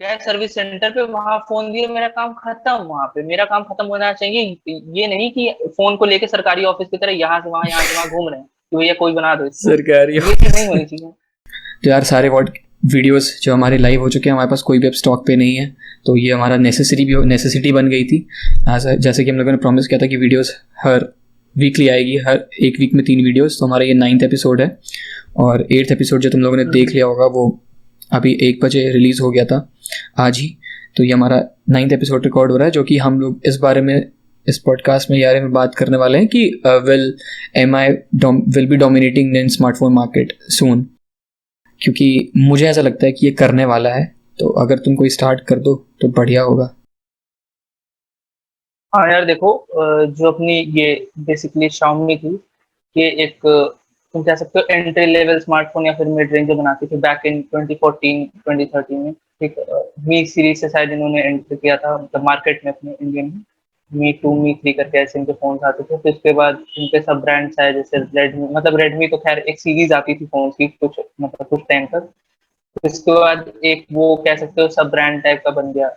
क्या है, service centre पे वहां फोन दिया, मेरा काम खत्म, वहां पे मेरा काम खत्म होना चाहिए। ये नहीं कि फोन को लेके सरकारी ऑफिस की तरह यहाँ से वहां घूम रहे हैं कि भैया कोई बना दो इसको। सरकारी ये चीज नहीं ऑफिस। होनी चाहिए। तो यार सारे वॉट वीडियोस जो हमारे लाइव हो चुके हैं, हमारे पास कोई भी अब स्टॉक पे नहीं है। तो ये हमारा नेसेसिटी बन गई थी। जैसे कि हम लोगों ने प्रॉमिस किया था कि वीडियोस हर वीकली आएगी, हर एक वीक में 3 वीडियोस। तो हमारा ये 9th एपिसोड है। और 8th एपिसोड जो तुम लोगों ने देख लिया होगा वो अभी 1 बजे रिलीज़ हो गया था, आज ही। तो ये हमारा 9th एपिसोड रिकॉर्ड हो रहा है, जो कि हम लोग इस बारे में, इस पॉडकास्ट में यार में बात करने वाले हैं कि will M I will be dominating in smartphone market soon. क्योंकि मुझे ऐसा लगता है कि ये करने वाला है। तो अगर तुम कोई स्टार्ट कर दो तो बढ़िया होगा। हाँ यार देखो, जो अपनी ये बेसिकली Xiaomi थी, ये एक तुम कह सकते हो एंट्री लेवल स्मार्टफोन या फिर मिड रेंज जो बनाती थी बैक इन 2014 2013 में। ठीक, मी सीरीज से शायद इन्होंने एंटर किया था मतलब मार्केट में अपने इंडियन में। मी टू मी थ्री करके ऐसे इनके फोन आते थे। फिर उसके बाद इनके सब ब्रांड्स आए, जैसे रेडमी, मतलब रेडमी तो खैर एक सीरीज आती थी फोन की कुछ मतलब कुछ टाइम तक। फिर उसके बाद एक वो कह सकते हो सब ब्रांड टाइप का बन गया।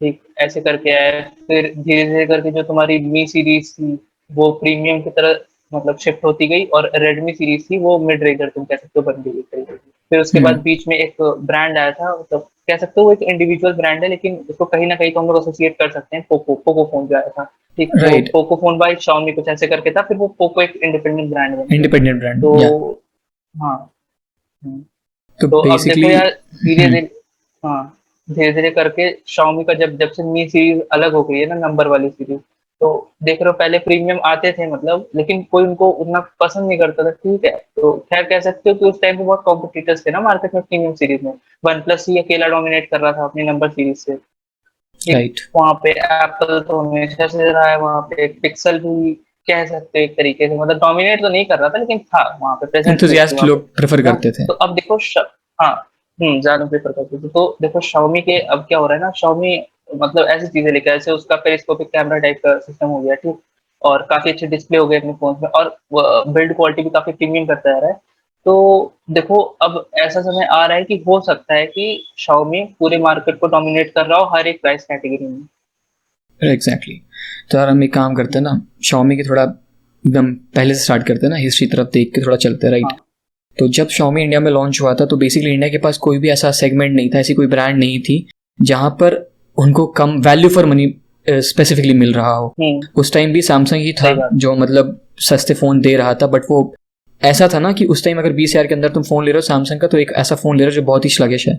ठीक, ऐसे करके आया। फिर धीरे धीरे करके जो तुम्हारी मी सीरीज थी वो प्रीमियम की तरह मतलब शिफ्ट होती गई, और रेडमी सीरीज थी वो मिड रेंजर तुम कह सकते हो बन गई एक तरीके से। फिर उसके बाद हम्म। बीच में एक ब्रांड आया था, मतलब कह सकते हो वो एक इंडिविजुअल ब्रांड है, लेकिन उसको कहीं ना कहीं तो हम लोग एसोसिएट कर सकते हैं, पोको पोको फोन जो आया था। ठीक, तो right. Poco phone by Xiaomi कुछ ऐसे करके था, फिर वो पोको एक इंडिपेंडेंट ब्रांड बन गया। इंडिपेंडेंट ब्रांड या। तो हाँ। हम्म। तो तो अब देखो बेसिकली। यार, धीरे धीरे, हाँ, धीरे धीरे करके Xiaomi का जब जब से मी सीरीज अलग हो गई है ना, नंबर वाली सीरीज, तो देख रहे हो पहले प्रीमियम आते थे मतलब, लेकिन कोई उनको उतना पसंद नहीं करता था। ठीक है, तो खैर कह सकते हो कि उस टाइम पे बहुत कॉम्पिटिटर्स थे ना मार्केट में प्रीमियम सीरीज में। वन प्लस ही अकेला डोमिनेट कर रहा था अपनी नंबर सीरीज से। ठीक, राइट। वहाँ पे एप्पल तो हमेशा से रहा है, वहाँ पे पिक्सल भी कह सकते हो एक तरीके से, मतलब डोमिनेट तो नहीं कर रहा था लेकिन था वहाँ पे, प्रेजेंस में थी एंथुजियास्ट वहाँ पे, लोग प्रेफर ना। करते थे। तो अब देखो हाँ, ज्यादा प्रेफर करते थे। तो देखो Xiaomi के अब क्या हो रहा है ना, Xiaomi मतलब ऐसी चीजें लेकर, जैसे उसका पेरिस्कोपिक कैमरा टाइप का सिस्टम हो गया। ठीक, और काफी अच्छे डिस्प्ले हो गए अपने फोन में, और बिल्ड क्वालिटी भी काफी प्रीमियम करता जा रहा है। तो देखो अब ऐसा समय आ रहा है कि हो सकता है कि Xiaomi पूरे मार्केट को डोमिनेट कर रहा हो हर एक प्राइस कैटेगरी में। एग्जैक्टली। तो यार हम एक काम करते हैं ना, Xiaomi के थोड़ा एकदम पहले से स्टार्ट करते हैं ना, हिस्ट्री तरफ देख के थोड़ा चलते हैं, राइट। हाँ। तो जब Xiaomi इंडिया में लॉन्च हुआ था तो बेसिकली इंडिया के पास कोई भी ऐसा सेगमेंट नहीं था, ऐसी कोई ब्रांड नहीं थी जहां पर उनको कम वैल्यू फॉर मनी स्पेसिफिकली मिल रहा हो। उस टाइम भी सैमसंग ही था सही बात। जो मतलब सस्ते फ़ोन दे रहा था, बट वो ऐसा था ना कि उस टाइम अगर 20,000 के अंदर तुम फ़ोन ले रहे हो सैमसंग का, तो एक ऐसा फ़ोन ले रहे हो जो बहुत ही स्लगिश है।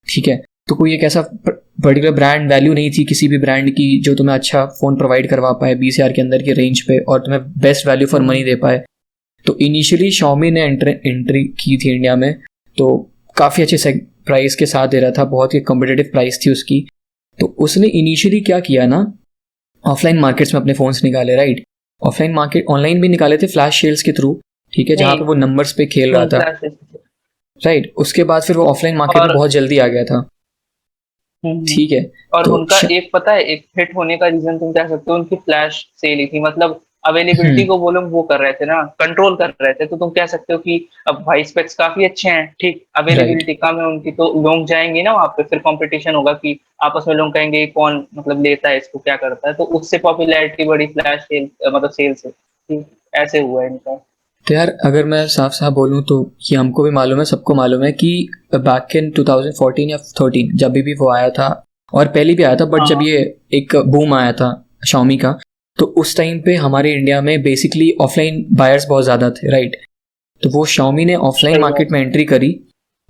ठीक है। तो कोई एक ऐसा पर्टिकुलर ब्रांड वैल्यू नहीं थी किसी भी ब्रांड की जो तुम्हें अच्छा फ़ोन प्रोवाइड करवा पाए 20,000 के अंदर की रेंज पे और तुम्हें बेस्ट वैल्यू फॉर मनी दे पाए। तो इनिशियली Xiaomi ने एंट्री की थी इंडिया में। तो काफ़ी अच्छे प्राइस के साथ दे रहा था, बहुत ही कम्पिटेटिव प्राइस थी उसकी। तो उसने इनिशियली क्या किया ना, ऑफलाइन मार्केट्स में अपने फ़ोन्स निकाले, राइट। ऑफलाइन मार्केट ऑनलाइन भी निकाले थे फ्लैश सेल्स के थ्रू। ठीक है, जहाँ नहीं। पे वो नंबर्स पे खेल रहा था, फ्लैश। राइट। उसके बाद फिर वो ऑफलाइन मार्केट में और बहुत जल्दी आ गया था। ठीक है। और तो उनका एक पता है, एक हिट होने का रीजन तुम कह सकते हो उनकी फ्लैश सेल ही थी, मतलब अवेलेबिलिटी को वो लोग वो कर रहे थे ना, कंट्रोल कर रहे थे। तो तुम कह सकते हो कि अब भाई स्पेक्स काफी अच्छे हैं, ठीक, राइट। अवेलेबिलिटी कम है उनकी, तो लोग जाएंगे ना वहाँ पे, फिर कंपटीशन होगा कि आपस में लोग कहेंगे कौन मतलब लेता है इसको, क्या करता है, तो उससे पॉपुलैरिटी बढ़ी फ्लैश सेल मतलब सेल से। ठीक, ऐसे हुआ है इनका। तो यार अगर मैं साफ साफ बोलूँ तो ये हमको भी मालूम है, सबको मालूम है कि बैक इन 2014 या 13 जब भी वो आया था, और पहले भी आया था, बट हाँ जब हाँ। ये एक बूम आया था Xiaomi का, तो उस टाइम पे हमारे इंडिया में बेसिकली ऑफलाइन बायर्स बहुत ज़्यादा थे, राइट। तो वो Xiaomi ने ऑफलाइन सही मार्केट बात। में एंट्री करी।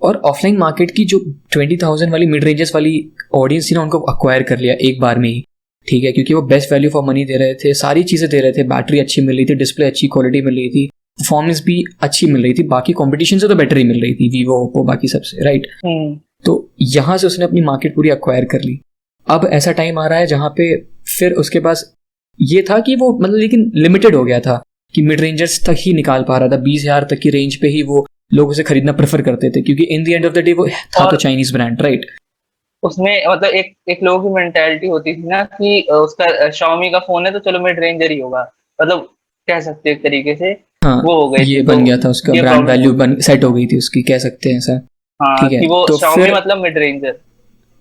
और ऑफलाइन मार्केट की जो 20,000 वाली मिड रेंजेस वाली ऑडियंस थी ना, उनको अक्वायर कर लिया एक बार में ही। ठीक है, क्योंकि वो बेस्ट वैल्यू फॉर मनी दे रहे थे, सारी चीज़ें दे रहे थे, बैटरी अच्छी मिल रही थी, डिस्प्ले अच्छी क्वालिटी मिल रही थी, परफॉर्मेंस भी अच्छी मिल रही थी, बाकी कंपटीशन से तो बेटर ही मिल रही थी, वीवो ओप्पो बाकी सबसे, राइट। हम्म। तो यहाँ से उसने अपनी मार्केट पूरी अक्वायर कर ली। अब ऐसा टाइम आ रहा है जहाँ पे फिर उसके पास ये था कि वो मतलब लेकिन लिमिटेड हो गया था कि मिड रेंजर्स तक ही निकाल पा रहा था, 20,000 तक की रेंज पे ही वो लोग उसे खरीदना प्रेफर करते थे, क्योंकि in the end of the day वो था तो और चाइनीज ब्रांड, राइट। उसमें मतलब एक एक लोगों की मेंटेलिटी होती थी ना कि उसका Xiaomi का फोन है तो चलो मिड रेंजर ही होगा, मतलब कह सकते हो एक तरीके से हाँ, वो हो गई ये थी। तो बन गया था उसका ये ब्रांड प्रॉब्लम वैल्यू होती बन थी। सेट हो गई थी उसकी, कह सकते हैं ऐसा। हाँ, ठीक है, कि वो तो Xiaomi फिर मतलब मिड रेंजर।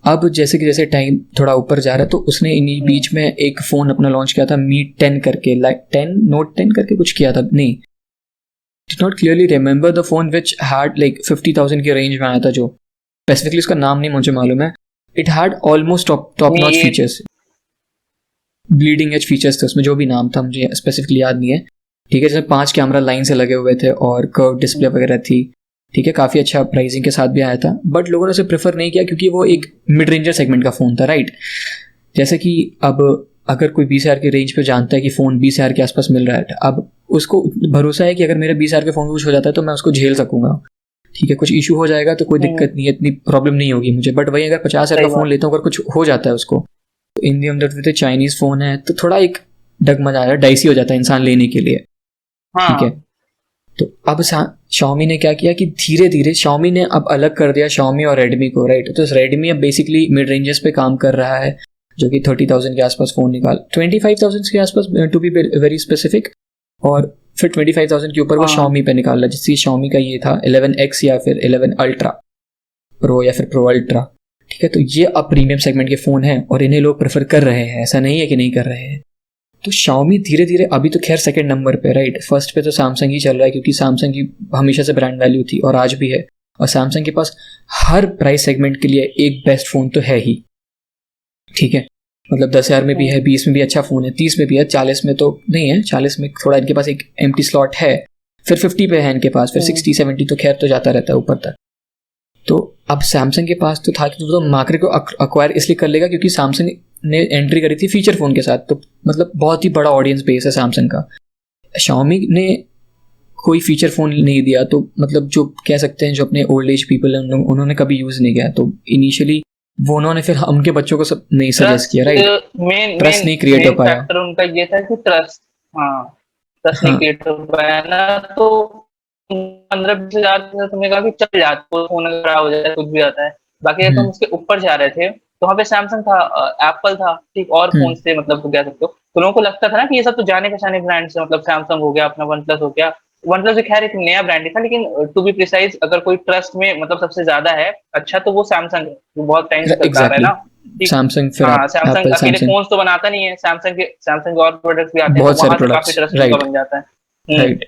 अब जैसे कि जैसे टाइम थोड़ा ऊपर जा रहा है तो उसने इन्हीं बीच में एक फ़ोन अपना लॉन्च किया था मी 10 करके, लाइक 10 नोट 10 करके कुछ किया था, नहीं did not clearly remember the phone which had like 50,000 के रेंज में आया था, जो स्पेसिफिकली उसका नाम नहीं मुझे मालूम है. It had almost top me notch 8 features, bleeding edge features थे उसमें, जो भी नाम था मुझे स्पेसिफिकली याद नहीं है. ठीक है, जैसे 5 कैमरा लाइन से लगे हुए थे और कर्व डिस्प्ले वगैरह थी. ठीक है, काफ़ी अच्छा प्राइसिंग के साथ भी आया था, बट लोगों ने उसे प्रेफर नहीं किया क्योंकि वो एक मिड रेंजर सेगमेंट का फ़ोन था, राइट. जैसे कि अब अगर कोई 20,000 के रेंज पे जानता है कि फ़ोन 20,000 के आसपास मिल रहा है, अब उसको भरोसा है कि अगर मेरे 20,000 के फ़ोन में कुछ हो जाता है तो मैं उसको झेल सकूंगा. ठीक है, कुछ इशू हो जाएगा तो कोई दिक्कत नहीं है, इतनी प्रॉब्लम नहीं होगी मुझे. बट वही अगर 50,000 का सही फ़ोन बात. लेता हूँ, अगर कुछ हो जाता है उसको, तो इन दी अंदर चाइनीज़ फ़ोन है तो थोड़ा एक डगमगा जाता है, डाइसी हो जाता है इंसान लेने के लिए. ठीक है, हाँ. तो अब Xiaomi ने क्या किया कि धीरे धीरे Xiaomi ने अब अलग कर दिया Xiaomi और Redmi को, राइट. तो Redmi अब बेसिकली मिड रेंजेस पे काम कर रहा है, जो कि 30,000 के आसपास फ़ोन 25,000 के आसपास टू बी वेरी स्पेसिफिक, और फिर 25,000 के ऊपर वो हाँ. Xiaomi पे निकाल रहा है, जिससे Xiaomi का ये था 11X या फिर 11 अल्ट्रा प्रो या फिर प्रो अल्ट्रा. ठीक है, तो ये अब प्रीमियम सेगमेंट के फ़ोन हैं और इन्हें लोग प्रेफर कर रहे हैं, ऐसा नहीं है कि नहीं कर रहे हैं. तो Xiaomi धीरे धीरे, अभी तो खैर सेकंड नंबर पे, राइट. फर्स्ट पे तो सैमसंग ही चल रहा है क्योंकि सैमसंग की हमेशा से ब्रांड वैल्यू थी और आज भी है, और सैमसंग के पास हर प्राइस सेगमेंट के लिए एक बेस्ट फ़ोन तो है ही. ठीक है, मतलब 10,000 में भी है, 20 में भी अच्छा फ़ोन है, 30 में भी है, 40 में तो नहीं है, 40 में थोड़ा इनके पास एक एम्प्टी स्लॉट है, फिर 50 पे है इनके पास, फिर 60-70 तो खैर तो जाता रहता है ऊपर तक. तो अब सैमसंग के पास तो था कि वो तो मार्केट को अक्वायर इसलिए कर लेगा क्योंकि सैमसंग ने एंट्री करी थी फीचर फ़ोन के साथ, तो मतलब बहुत ही बड़ा ऑडियंस बेस है सैमसंग का. Xiaomi ने कोई फीचर फ़ोन नहीं दिया, तो मतलब जो कह सकते हैं जो अपने ओल्ड एज पीपल हैं उन्होंने कभी यूज़ नहीं किया, तो इनिशियली वो उन्होंने फिर उनके बच्चों को सब नहीं सजेस्ट किया, right. Trust main trust main नहीं क्रिएट हो मेन पाया. फैक्टर उनका ये था कि ट्रस्ट. हाँ, ट्रस्ट नहीं हाँ. क्रिएट हो पाया ना, तो 15-20 हजार से तुमने कहा कि चल जाता, तो फोन अगर खराब हो जाए कुछ भी आता है. बाकी अगर तुम हम्म. उसके ऊपर जा रहे थे तो वहाँ पे सैमसंग था, एप्पल था, ठीक, और फोन हम्म. थे, मतलब तुम कह सकते हो. तो लोगों को लगता था ना कि ये सब तो जाने पहचाने ब्रांड है, मतलब सैमसंग हो गया, अपना वन प्लस हो गया. वन प्लस भी खैर एक नया ब्रांड ही था, लेकिन टू बी प्रिसाइज अगर कोई ट्रस्ट में मतलब सबसे ज्यादा है अच्छा, तो वो सैमसंग है, जो बहुत टाइम से चलता आ रहा है एग्जैक्टली. ना. ठीक. सैमसंग फिर हाँ, सैमसंग एप्पल, अकेले सैमसंग, फोन्स तो बनाता नहीं है, सैमसंग के और प्रोडक्ट्स भी आते हैं, तो बहुत सारे वहां से काफी प्रोडक्ट्स, ट्रस्ट उनका राइट. बन जाता है. हम्म. राइट.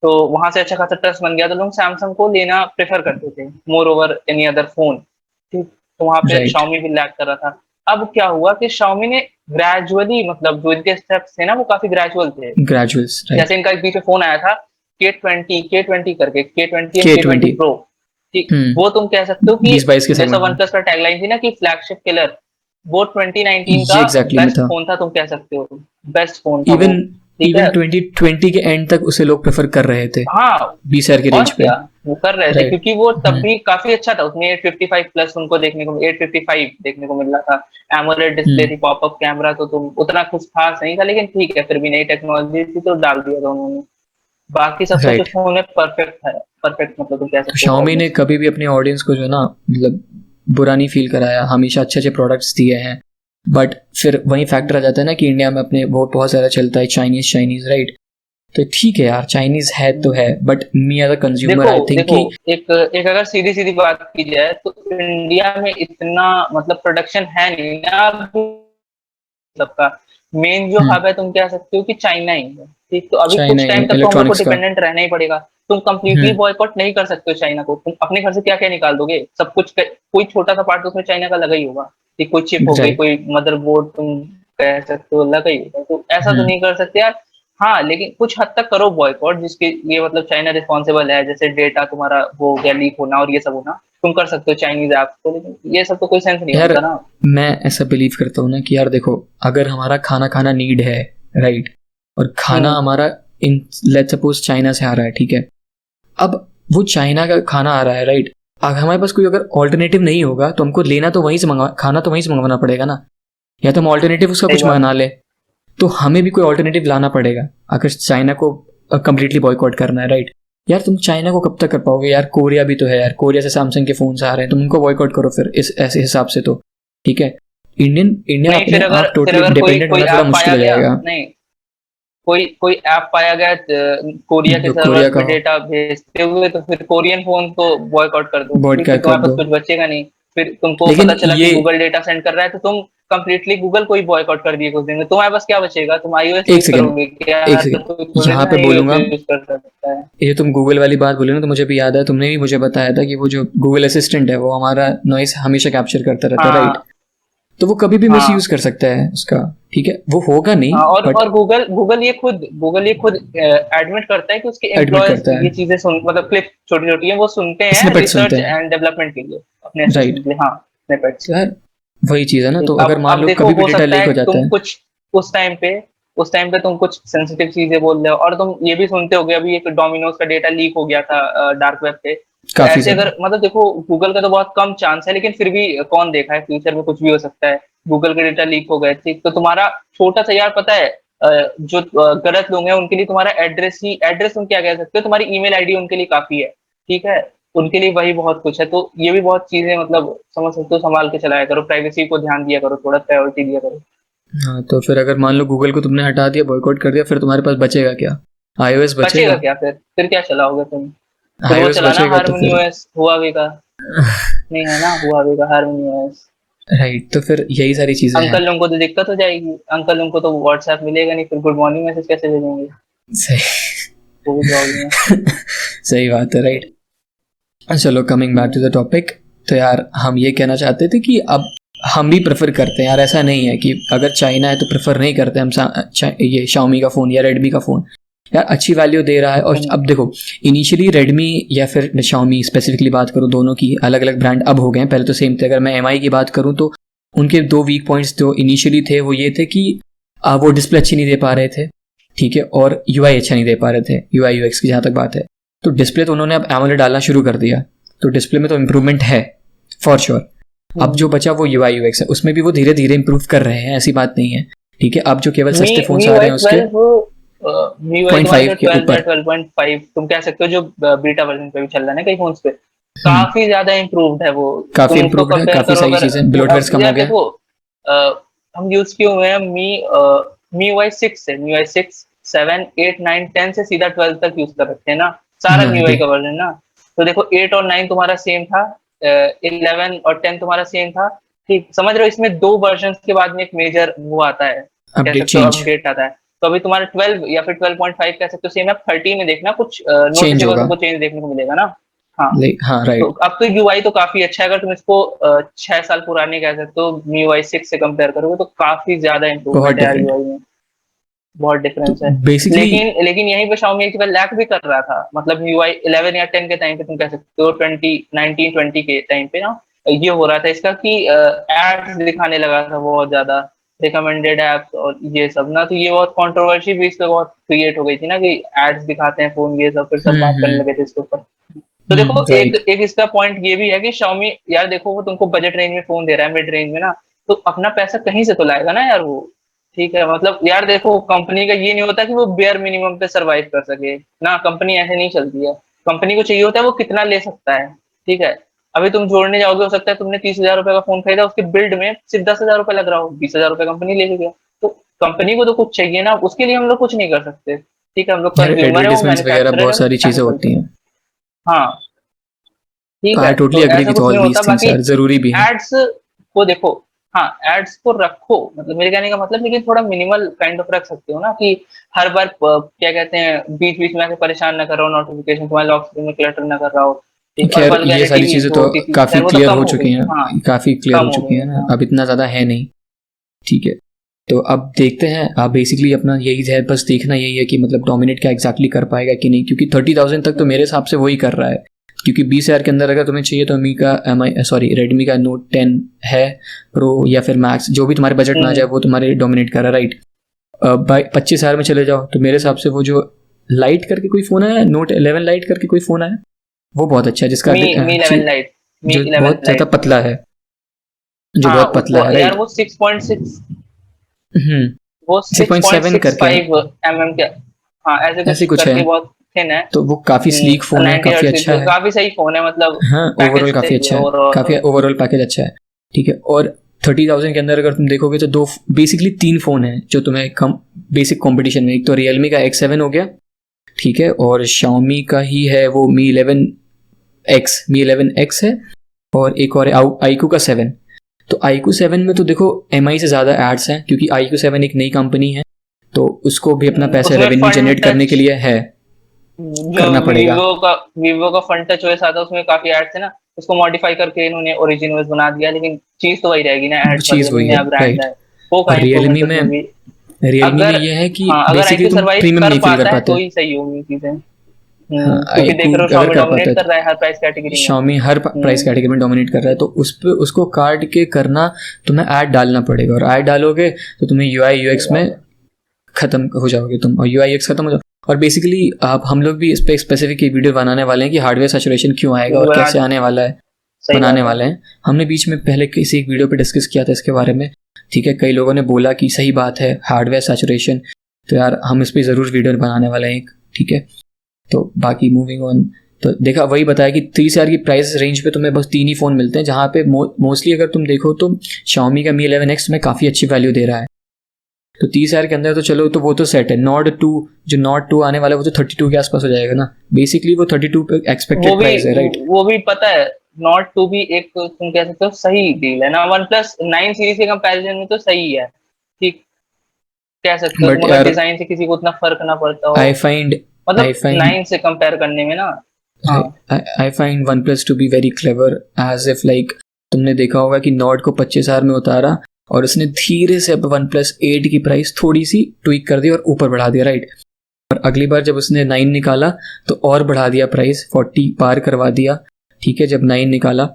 तो वहां से अच्छा खासा ट्रस्ट बन गया, तो लोग सैमसंग को लेना प्रेफर करते थे more over any other phone. ठीक. तो वहां पे राइट. Xiaomi भी लैग कर रहा था. अब क्या हुआ कि Xiaomi ने ग्रेजुअली, मतलब जो इनके स्टेप्स थे ना वो काफी ग्रेजुअल थे. ग्रेजुअल्स, राइट. जैसे इनका एक बीच में फोन आया था K20 करके, K20 या K20 K20. प्रो. ठीक. वो तुम कह सकते हो कि 20-22 के जैसा सेगमेंट वन में, प्लस का टैगलाइन थी ना कि फ्लैगशिप किलर, वो 2019 ये का एग्जैक्टली में बेस्ट था. फोन था, तुम कह सकते हो. बेस्ट फोन था वो. इवन ठीक इवन है. 2020 के एंड तक उसे लोग प्रेफर कर रहे थे हाँ, 20,000 के और रेंज पे, क्या, वो कर रहे थे राइट. क्योंकि वो तब भी काफी अच्छा था. उसमें 855 प्लस उनको देखने को 855 देखने को मिल रहा था. एमोलेड डिस्प्ले थी, पॉपअप कैमरा, तो तुम उतना कुछ खास नहीं था, लेकिन ठीक है, फिर भी नई टेक्नोलॉजी थी तो डाल दिया था उन्होंने. बाकी सब कुछ राइट. उस फोन में परफेक्ट है, परफेक्ट, मतलब तुम कह तो सकते हो Xiaomi ने ऑलमोस्ट. कभी भी अपने ऑडियंस को जो है ना, मतलब बुरा नहीं फील कराया, हमेशा अच्छे अच्छे प्रोडक्ट्स दिए हैं. बट फिर वही फैक्टर आ जाता है ना कि इंडिया में अपने वो बहुत ज़्यादा चलता है चाइनीज़ चाइनीज़, राइट. तो ठीक है यार, चाइनीज़ है तो है, but me as a consumer देखो आई थिंक देखो, कि एक एक अगर सीधी सीधी बात की जाए तो इंडिया में इतना मतलब प्रोडक्शन है नहीं ना अभी सबका. मेन जो हब है तुम कह सकते हो कि चाइना ही है. ठीक. तो अभी चाइना कुछ टाइम तक तो हम लोग को इलेक्ट्रॉनिक्स का. डिपेंडेंट रहना ही पड़ेगा. तुम कंप्लीटली बॉयकॉट नहीं कर सकते हो चाइना को. तुम अपने घर से क्या क्या निकाल दोगे, सब कुछ कोई छोटा सा पार्ट तो उसमें चाइना का लगा ही होगा. ठीक. कोई चिप हो गई, राइट. कोई मदरबोर्ड तुम कह सकते हो, लगा ही होगा. तो ऐसा तो नहीं कर सकते यार. हाँ, लेकिन कुछ हद तक करो बॉयकॉट, जिसके लिए मतलब चाइना रिस्पॉन्सिबल है, जैसे डेटा तुम्हारा वो गया लीक होना और ये सब होना, तुम कर सकते हो चाइनीज ऐप्स को, लेकिन ये सब तो कोई सेंस नहीं यार बनता ना. मैं ऐसा बिलीव करता हूँ ना कि यार देखो, अगर हमारा खाना खाना नीड है, राइट, और खाना हम्म. हमारा इन लेट्स सपोज चाइना से आ रहा है, ठीक है. अब वो चाइना का खाना आ रहा है, राइट. अगर हमारे पास कोई अगर ऑल्टरनेटिव नहीं होगा तो हमको लेना तो वहीं से मंगवा, खाना तो वहीं से मंगवाना पड़ेगा ना. या तो हम ऑल्टरनेटिव उसका सही कुछ बात. मंगा ले, तो हमें भी कोई ऑल्टरनेटिव लाना पड़ेगा अगर चाइना को कंप्लीटली बॉयकॉट करना है, राइट. यार तुम चाइना को कब तक कर पाओगे यार, कोरिया भी तो है यार, कोरिया से सैमसंग के फोन आ रहे हैं, तुम उनको बॉयकॉट करो फिर इस ऐसे हिसाब से, तो ठीक है. इंडिया नहीं, अपने आप फिर टोटली अगर कोई डिपेंडेंट कोई होना थोड़ा ऐप मुश्किल पाया हो गया, जाएगा. नहीं, कोई कोई ऐप पाया गया कोरिया के कोरिया सर्वर का पे डेटा भेजते हुए, तो फिर कोरियन फोन को बॉयकॉट कर दो, बॉयकॉट क्योंकि कर तुम्हारे पास दो. कुछ बचेगा नहीं. फिर तुमको लेकिन पता चला कि ये गूगल डेटा सेंड कर रहा है, तो तुम कंप्लीटली गूगल को ही बॉयकॉट कर दिए कुछ दिन में, तुम्हारे पास क्या बचेगा? तुम iOS एक यूज सेकेंड, करोगे क्या? एक तो सेकेंड कोई थोड़ी यहाँ ना पे iOS बोलूंगा। यूज कर सकता है। ये तुम गूगल वाली बात बोले ना, तो मुझे भी याद है, तुमने भी मुझे बताया था कि वो जो गूगल असिस्टेंट है वो हमारा नॉइस हमेशा कैप्चर करता रहता है, राइट? हाँ तो वो कभी भी मिस यूज हाँ कर सकता है उसका, ठीक है, वो होगा नहीं, हाँ। बट और गूगल ये खुद एडमिट करता है कि उसके एडमिट एम्प्लॉयज करता है, ये चीजें सुन, मतलब क्लिप छोटी छोटी है वो सुनते हैं स्निपेट सुनते रिसर्च हैं, एंड डेवलपमेंट के लिए, अपने राइट? असिस्टेंट के लिए। हाँ, स्निपेट्स। तो यार वही चीज है ना, तो अगर मान अब लो देखो, कभी भी हो डेटा सकता लीक है हो जाता तुम है। कुछ उस टाइम पे उस टाइम पे तुम कुछ सेंसिटिव चीजें बोल रहे हो, और तुम ये भी सुनते होगे अभी एक डोमिनोज का डेटा लीक हो गया था डार्क वेब पे। तो काफी ऐसे ज्यादा। अगर, मतलब देखो, गूगल का तो बहुत कम चांस है, लेकिन फिर भी कौन देखा है, फ्यूचर में कुछ भी हो सकता है। गूगल के डेटा लीक हो गए, ठीक, तो तुम्हारा छोटा सा, यार पता है, जो गलत लोग हैं उनके लिए तुम्हारा एड्रेस तुम क्या कह सकते हो, तुम्हारी ईमेल आईडी उनके लिए काफी है, ठीक है। उनके लिए वही बहुत कुछ है, तो ये भी बहुत चीजें, मतलब समझ सकते हो, संभाल के चलाया करो, प्राइवेसी को ध्यान दिया करो, थोड़ा प्रायोरिटी दिया करो। हाँ, तो फिर अगर मान लो गूगल को तुमने हटा दिया, बॉयकॉट कर दिया, फिर तुम्हारे पास बचेगा क्या? iOS बचेगा बचेगा? क्या फिर क्या चलाओगे तुम? फिर वो iOS चलाना बचेगा तो हारमोनी फिर ओएस, हुआवे का। नहीं है ना, हुआवे का हारमोनी ओएस। राइट, तो फिर यही सारी चीजें हैं। अंकल लोगों को तो दिक्कत हो जाएगी, अंकल लोगों को तो व्हाट्सएप मिलेगा नहीं, फिर गुड मॉर्निंग मैसेज कैसे भेजेंगे? सही। वो भी प्रॉब्लम है। सही बात है, राइट। चलो coming back to the topic. तो यार हम ये कहना चाहते थे कि अब हम भी प्रेफर करते हैं यार, ऐसा नहीं है कि अगर चाइना है तो प्रेफर नहीं करते हम ये Xiaomi का फ़ोन या Redmi का फ़ोन। यार अच्छी वैल्यू दे रहा है, और अब देखो, इनिशियली Redmi या फिर Xiaomi स्पेसिफिकली बात करूँ, दोनों की अलग अलग ब्रांड अब हो गए हैं, पहले तो सेम थे। अगर मैं MI की बात करूँ तो उनके दो वीक पॉइंट्स जो इनिशियली थे वो ये थे कि वो डिस्प्ले अच्छी नहीं दे पा रहे थे, ठीक है, और UI अच्छा नहीं दे पा रहे थे, UI UX की जहाँ तक बात है। तो डिस्प्ले तो उन्होंने अब AMOLED डालना शुरू कर दिया, तो डिस्प्ले में तो इम्प्रूवमेंट है फॉर श्योर। अब जो बचा वो UI UX है, उसमें भी वो धीरे धीरे इम्प्रूव कर रहे हैं, ऐसी बात नहीं है, ठीक है। अब जो केवल मी सस्ते फोन्स मी आ रहे वाई हैं उसके 12 मी वाई तुम्हारा 0.5 जो के 12 या ऊपर। 12.5 तुम कह सकते हो, जो बीटा वर्जन पे भी चल रहा है ना कई फोन्स पे, हम्म, काफी ज्यादा इम्प्रूव्ड है वो। काफी तुम उसको इम्प्रूवड है, कंपेयर काफी करो सारी अगर, चीजें, ब्लोटवेयर्स अब कम हो यार गया। देखो, हम यूज किए हुए हैं मी वाई 6 से, मी वाई 6 7 8 9 10 से सीधा 12 तक यूज कर रखे हैं ना, सारा हाँ मी वाई देख, का वर्जन ना। तो देखो 8 और 9 तुम्हारा सेम था, 11 और 10 तुम्हारा सेम था, ठीक, समझ रहे हो? इसमें दो वर्जन के बाद में एक मेजर वो आता है, कह अपडेट सकते हो चेंज अपडेट आता है। तो अभी तुम्हारा 12 या फिर 12.5 कह सकते हो सेम है, 13 में देखना कुछ चेंज नोटिसेबल होगा, तुमको चेंज देखने को मिलेगा ना। हाँ, हाँ तो राइट। अब तो यूआई तो काफी अच्छा है, अगर तुम इसको 6 साल पुराने कह सकते हो MIUI 6 से कंपेयर करोगे तो काफी ज्यादा बहुत इंप्रूवमेंट है यार डिफरेंट है। यूआई में, बहुत तो डिफरेंस है। बेसिकली लेकिन यहीं पे Xiaomi एक बार लैग भी कर रहा था, मतलब MIUI 11 या 10 के टाइम पे तुम कह सकते हो, 2019-20 के टाइम पे ना, ये हो रहा था इसका कि एड्स दिखाने लगा था बहुत ज्यादा, रिकमेंडेड एप्स और ये सब ना, तो ये बहुत कंट्रोवर्सी भी इस पे बहुत क्रिएट हो गई थी ना, कि एड्स दिखाते हैं फोन, ये सब, फिर सब बात करने लगे थे इसके ऊपर। तो देखो, एक राइट। एक इसका पॉइंट ये भी है कि Xiaomi, यार देखो, वो तुमको बजट रेंज में फोन दे रहा है, मिड रेंज में ना, तो अपना पैसा कहीं से तो लाएगा ना यार वो, ठीक है। मतलब यार देखो, कंपनी का ये नहीं होता कि वो बेयर मिनिमम पे सरवाइव कर सके ना, कंपनी ऐसे नहीं चलती है। कंपनी को चाहिए होता है वो कितना ले सकता है, ठीक है। अभी तुम जोड़ने जाओगे, हो सकता है तुमने 30,000 रुपए का फोन खरीदा, उसके बिल्ड में सिर्फ 10,000 रुपए लग रहा हो, 20,000 रुपए कंपनी ले गया। तो कंपनी को तो कुछ चाहिए ना, उसके लिए हम लोग कुछ नहीं कर सकते, ठीक है। हम लोग यार कंज्यूमर है, वो एडवर्टीजमेंट्स वगैरह मैन्युफैक्चरर है, बहुत वो सारी ऐसे चीजें चलता होती है। हैं। हाँ, ठीक आई है, टोटली तो एग्री ऐसा विथ कुछ ऑल नहीं होता दीज थिंग्स बाकी। यार, जरूरी भी है। एड्स को देखो, हाँ, एड्स को रखो, मतलब मेरे कहने का मतलब, लेकिन थोड़ा मिनिमल काइंड ऑफ रख सकते हो ना, कि हर बार क्या कहते हैं, बीच बीच में आके परेशान ना कर रहा हो, नोटिफिकेशन तुम्हारे लॉक स्क्रीन में क्लटर ना कर रहा हो, ठीक, और खैर ये वल्गैरिटी सारी भी चीजें जो तो होती थी काफी खैर वो तो क्लियर कम हो हो चुकी गई, हैं, हाँ, काफी क्लियर कम हो हो चुकी गई हैं है, ना, हाँ। अब इतना ज्यादा है नहीं, ठीक है। तो अब देखते हैं, अब बेसिकली अपना यही है, बस देखना यही है कि मतलब डोमिनेट क्या एग्जैक्टली कर पाएगा कि नहीं, क्योंकि 30,000 तक तो मेरे हिसाब से वही कर रहा है, क्योंकि 20,000 के अंदर अगर तुम्हें चाहिए तो रेडमी का नोट 10 है प्रो या फिर मैक्स, जो भी तुम्हारे बजट में आ जाए हम्म। वो तुम्हारे डोमिनेट कर रहा है, राइट। 25,000 में चले जाओ तो मेरे हिसाब से वो जो लाइट करके कोई फ़ोन है, नोट 11 लाइट करके कोई फ़ोन है, वो बहुत अच्छा है, जिसका मी मी 11 लाइट, मी जो 11 बहुत ज़्यादा लाइट। पतला है, जो हाँ, बहुत पतला वो है, यार राइट। वो 6.6, हम्म, वो 6.7 करके है, 6.65 के, हाँ, ऐसे ऐसे कुछ कुछ है। करके बहुत थिन है। तो वो काफ़ी स्लीक फ़ोन है, 90 काफ़ी हर्ट्ज अच्छा की, है। काफी सही फोन है, मतलब हाँ, ओवरऑल पैकेज काफ़ी सही है अच्छा है, काफ़ी ओवरऑल। ओवरऑल पैकेज अच्छा है, ठीक है। और 30,000 के अंदर अगर तुम देखोगे तो दो बेसिकली तीन फ़ोन हैं जो तुम्हें कम बेसिक कंपटीशन में, एक तो रियलमी का X7 हो गया, ठीक है, और Xiaomi का ही है वो Mi 11X है, और एक और है iQOO का 7। तो iQOO 7 में तो देखो MI से ज़्यादा एड्स हैं, क्योंकि iQOO 7 एक नई कंपनी है, तो उसको भी अपना पैसे उसमें रेवेन्यू फन जनरेट करने के टच, लिए है, जो करना पड़ेगा। वीवो का फन टच OS आता है उसमें काफी एड्स है ना, उसको मॉडिफाई करके इन्होंने ओरिजिन OS बना दिया, लेकिन चीज तो वही रहेगी ना, वो एड्स वाली, चीज़ अभी वही है, नया ब्रांड राइट। है, वो का और इम्प्रूवमेंट उसमें भी। रियलमी में अगर ये है कि हाँ, अगर बेसिकली iQOO तुम सर्वाइव प्रीमियम कर नहीं फील कर पाता है पाते। तो ही सही होंगी चीजें। हाँ, क्योंकि देख रहे हो अगर Xiaomi कर पाता डोमिनेट है कर तो रहा है हर प्राइस कैटेगरी में। Xiaomi हर प्राइस कैटेगरी में डोमिनेट कर रहा है, तो उस पे उसको काट के करना, तुम्हें ऐड डालना पड़ेगा, और ऐड डालोगे तो तुम्हें UI UX में खत्म हो जाओगे तुम, और UI UX खत्म हो जाओ। और बेसिकली आप हम लोग भी इस पे स्पेसिफिक एक वीडियो बनाने वाले हैं कि हार्डवेयर सैचुरेशन क्यों आएगा और कैसे आने वाला है, सही बनाने बात है। वाले हैं। हमने बीच में पहले किसी एक वीडियो पे डिस्कस किया था इसके बारे में, ठीक है। कई लोगों ने बोला कि सही बात है हार्डवेयर सैचुरेशन, तो यार हम इस पे ज़रूर वीडियो बनाने वाले हैं एक, ठीक है। तो बाकी मूविंग ऑन, तो देखा वही बताया कि 30,000 की प्राइस रेंज पे तुम्हें बस 3 ही फ़ोन मिलते हैं, जहाँ पे मोस्टली अगर तुम देखो तो Xiaomi का Mi 11X में काफ़ी अच्छी वैल्यू दे रहा है। तो 30,000 के अंदर तो चलो, तो वो तो सेट है। Nord 2, जो Nord 2 आने वाला है वो तो 32 के आसपास हो जाएगा ना, बेसिकली वो 32 पे एक्सपेक्टेड प्राइस है, राइट। वो भी पता है, नॉट 2 भी एक तुम कह सकते हो सही डील है ना, वन प्लस 9 सीरीज के कंपैरिजन में तो सही है, ठीक कह सकते हो तुम, बट अगर यार डिजाइन से किसी को उतना फर्क ना पड़ता हो, आई फाइंड आई मतलब फाइंड 9 से कंपेयर करने में ना। I, हाँ I find OnePlus to be very clever, as if like तुमने देखा होगा कि नॉट को 25,000 में उतारा और उसने धीरे से अब OnePlus 8 की प्राइस थोड़ी सी ट्विक कर दी और ऊपर बढ़ा दिया, राइट। और अगली बार जब उसने 9 निकाला तो और बढ़ा दिया प्राइस, 40 पार करवा दिया, ठीक है, जब 9 निकाला।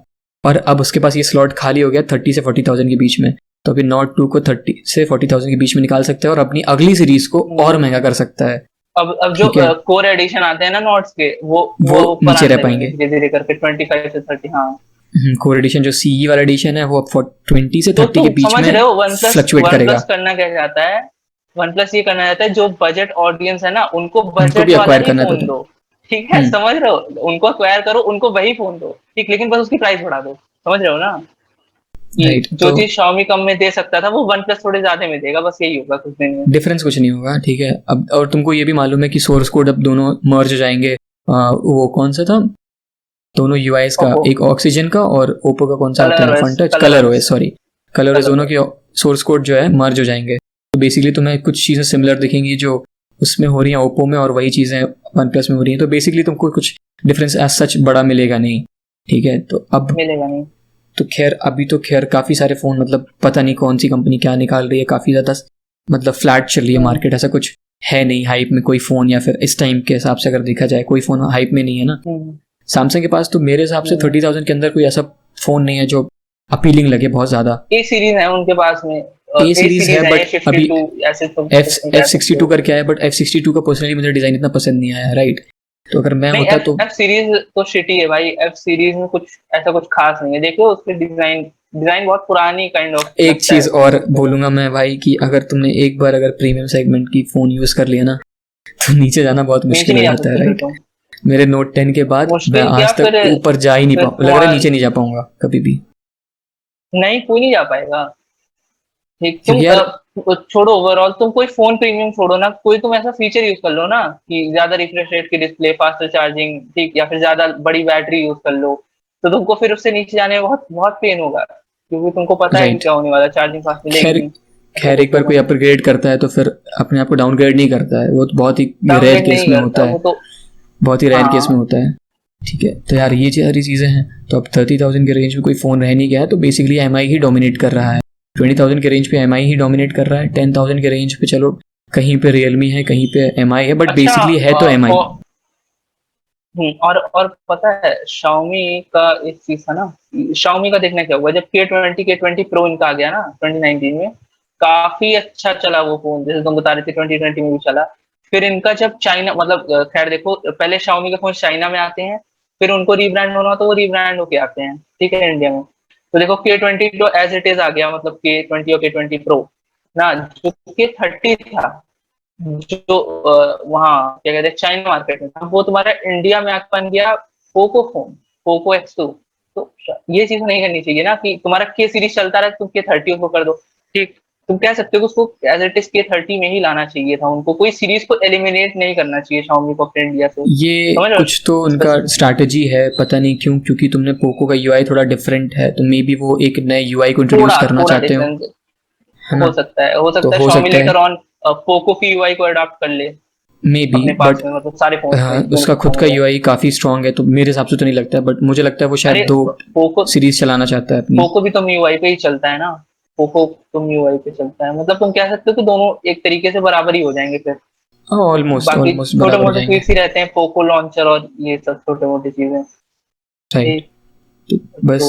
और अब उसके पास ये स्लॉट खाली हो गया 30 से 40,000 के बीच में, तो अभी नॉट 2 को 30 से 40,000 के बीच में निकाल सकता है और अपनी अगली सीरीज को और महंगा कर सकता है, अब जो ठीक है। कोर एडिशन आते हैं ना नोट्स के, वो वो ऊपर नीचे रह आने लगेंगे पाएंगे। धीरे धीरे करके 25 से 30। हाँ कोर एडिशन जो सीई वाला एडिशन है वो अब 20 से तो 30 के तुम बीच समझ में रहे हो, वन प्लस फ्लक्चुएट करेगा। करना क्या चाहता है, वन प्लस ये करना चाहता है जो बजट ऑडियंस है ना उनको उनको बजट भी वाला अक्वायर ही करना है फोन पता दो, ठीक है, है। समझ रहे हो, उनको अक्वायर करो, उनको वही फोन दो, ठीक, लेकिन बस उसकी प्राइस बढ़ा दो, समझ रहे हो ना, कि राइट। जो तो चीज Xiaomi कम में दे सकता था वो वन प्लस थोड़े ज्यादा में देगा, बस यही होगा कुछ दिन में। डिफरेंस कुछ नहीं होगा, ठीक है। अब और तुमको ये भी मालूम है कि सोर्स कोड अब दोनों मर्ज हो जाएंगे। वो कौन सा था, दोनों यूआईस का, ओप्पो एक ऑक्सीजन का और ओप्पो का कौन सा आता है कलर ना, OS, Funtouch, Color Color OS, OS, sorry Color OS, दोनों के सोर्स कोड जो है मर्ज हो जाएंगे। तो बेसिकली तुम्हें कुछ चीज़ें सिमिलर दिखेंगी जो उसमें हो रही हैं ओप्पो में, और वही चीज़ें वन प्लस में हो रही हैं। तो बेसिकली तुमको कुछ डिफरेंस एज सच बड़ा मिलेगा नहीं, ठीक है। तो अब मिलेगा नहीं। तो खैर अभी तो खैर काफ़ी सारे फ़ोन, मतलब पता नहीं कौन सी कंपनी क्या निकाल रही है, काफ़ी ज़्यादा मतलब फ्लैट चल रही है मार्केट, ऐसा कुछ है नहीं हाइप में कोई फ़ोन, या फिर इस टाइम के हिसाब से अगर देखा जाए कोई फ़ोन हाइप में नहीं है ना। सैमसंग के पास तो मेरे हिसाब से 30,000 के अंदर कोई ऐसा फ़ोन नहीं है जो अपीलिंग लगे बहुत ज़्यादा। ए सीरीज है उनके पास में, ए सीरीज है, बट अभी ऐसे तो F62 करके आया, बट F62 का पर्सनली मुझे डिज़ाइन इतना पसंद नहीं आया, राइट। तो अगर मैं नहीं, होता तो एफ सीरीज तो शिटी है भाई, एफ सीरीज में कुछ ऐसा कुछ खास नहीं है, देखो उसके डिजाइन डिजाइन बहुत पुरानी काइंड ऑफ एक लगता है चीज़ और देखो तो। बोलूँगा मैं भाई कि अगर तुमने एक बार अगर प्रीमियम सेगमेंट की फ़ोन यूज़ कर लिया ना, तो नीचे जाना बहुत नीचे मुश्किल हो नहीं जा जाता है, सकते फिर राइट। तो, मेरे नोट 10 के बाद मैं मुश्किल क्या आज फिर, तक ऊपर जा ही नहीं फिर पाऊँ, लग रहा है तुम्हारा नीचे नहीं जा पाऊंगा कभी भी, नहीं, कोई नहीं जा पाएगा, ठीक, तुम क्योंकि यार छोड़ो ओवरऑल, तुम कोई फोन प्रीमियम छोड़ो ना, कोई तुम ऐसा फीचर यूज कर लो ना कि ज्यादा रिफ्रेश रेट की डिस्प्ले, फास्टर चार्जिंग, ठीक, या फिर ज्यादा बड़ी बैटरी यूज कर लो, तो तुमको फिर उससे नीचे जाने में बहुत बहुत पेन होगा, क्योंकि तुमको पता है कि राइट। क्या होने वाला है, चार्जिंग फास्ट मिलेगी खैर नहीं ऐसा खैर कुछ एक बार होगा, कोई अपग्रेड करता है तो फिर अपने आप को डाउनग्रेड नहीं करता है, वो तो बहुत ही रेयर डाउनग्रेड केस नहीं में करता होता है, वो तो। बहुत ही रेयर केस में हाँ होता है, ठीक है। तो यार ये सारी चीज़ें हैं। तो अब 30,000 के रेंज में कोई फ़ोन रह नहीं गया है, तो बेसिकली एम ही डोमिनेट कर रहा है। 20,000 के रेंज पे एम ही डोमिनेट कर रहा है। 10,000 के रेंज पे चलो कहीं पे रियलमी है, कहीं पे एम है, बट अच्छा, बेसिकली है तो एम आई। और पता है Xiaomi का एक चीज था ना, Xiaomi का देखना क्या हुआ जब K20 Pro इनका आ गया ना 2019 में, काफी अच्छा चला वो फोन, जैसे तुम बता रहे थे 2020 में भी चला। फिर इनका जब चाइना, मतलब खैर देखो, पहले Xiaomi के फोन चाइना में आते हैं, फिर उनको रीब्रांड होना तो वो रीब्रांड होके आते हैं, ठीक है, इंडिया में। तो देखो K20 तो एज इट इज आ गया, मतलब K20 और K20 Pro ना, जो K30 था, जो वहाँ क्या कहते हैं चाइना मार्केट में था, वो तुम्हारा इंडिया में बन गया पोको फोन, पोको X2। तो ये चीज नहीं करनी चाहिए ना कि तुम्हारा के सीरीज चलता रहे, तुम K30 उसको कर दो, ठीक, तुम कह सकते हो कि उसको एज इट इज K30 में ही लाना चाहिए था, उनको कोई सीरीज को एलिमिनेट नहीं करना चाहिए Xiaomi को अपने इंडिया से, ये समझ रहे कुछ तो उनका हो? स्ट्रैटेजी है, पता नहीं क्यों, क्योंकि तुमने पोको का यूआई थोड़ा डिफरेंट है, तो मे बी वो एक नए यूआई को इंट्रोड्यूस थोड़ा करना थोड़ा चाहते हो, डिफरेंस है हो ना? सकता है, हो तो सकता है हो Xiaomi सकता है लेटर ऑन पोको की यूआई को अडॉप्ट कर ले मे बी, अपने बट पास में, मतलब सारे फोन्स में जो उसका उनके खुद फोन का है। यूआई काफ़ी स्ट्रांग है, तो मेरे हिसाब से तो नहीं लगता है, बट मुझे लगता है वो शायद अरे दो पोको सीरीज चलाना चाहता है अपनी। पोको भी तो MIUI पे ही चलता है ना, पोको तो MIUI पे चलता है, मतलब तुम कह सकते हो कि दोनों एक तरीके से बराबर ही हो जाएंगे फिर। हाँ, ऑलमोस्ट बाकी ऑलमोस्ट छोटे बराबर हो मोटे जाएंगे। ट्वीक्स ही रहते हैं, पोको लॉन्चर और ये सब छोटे मोटी चीजें। राइट। ठीक। तो तो बस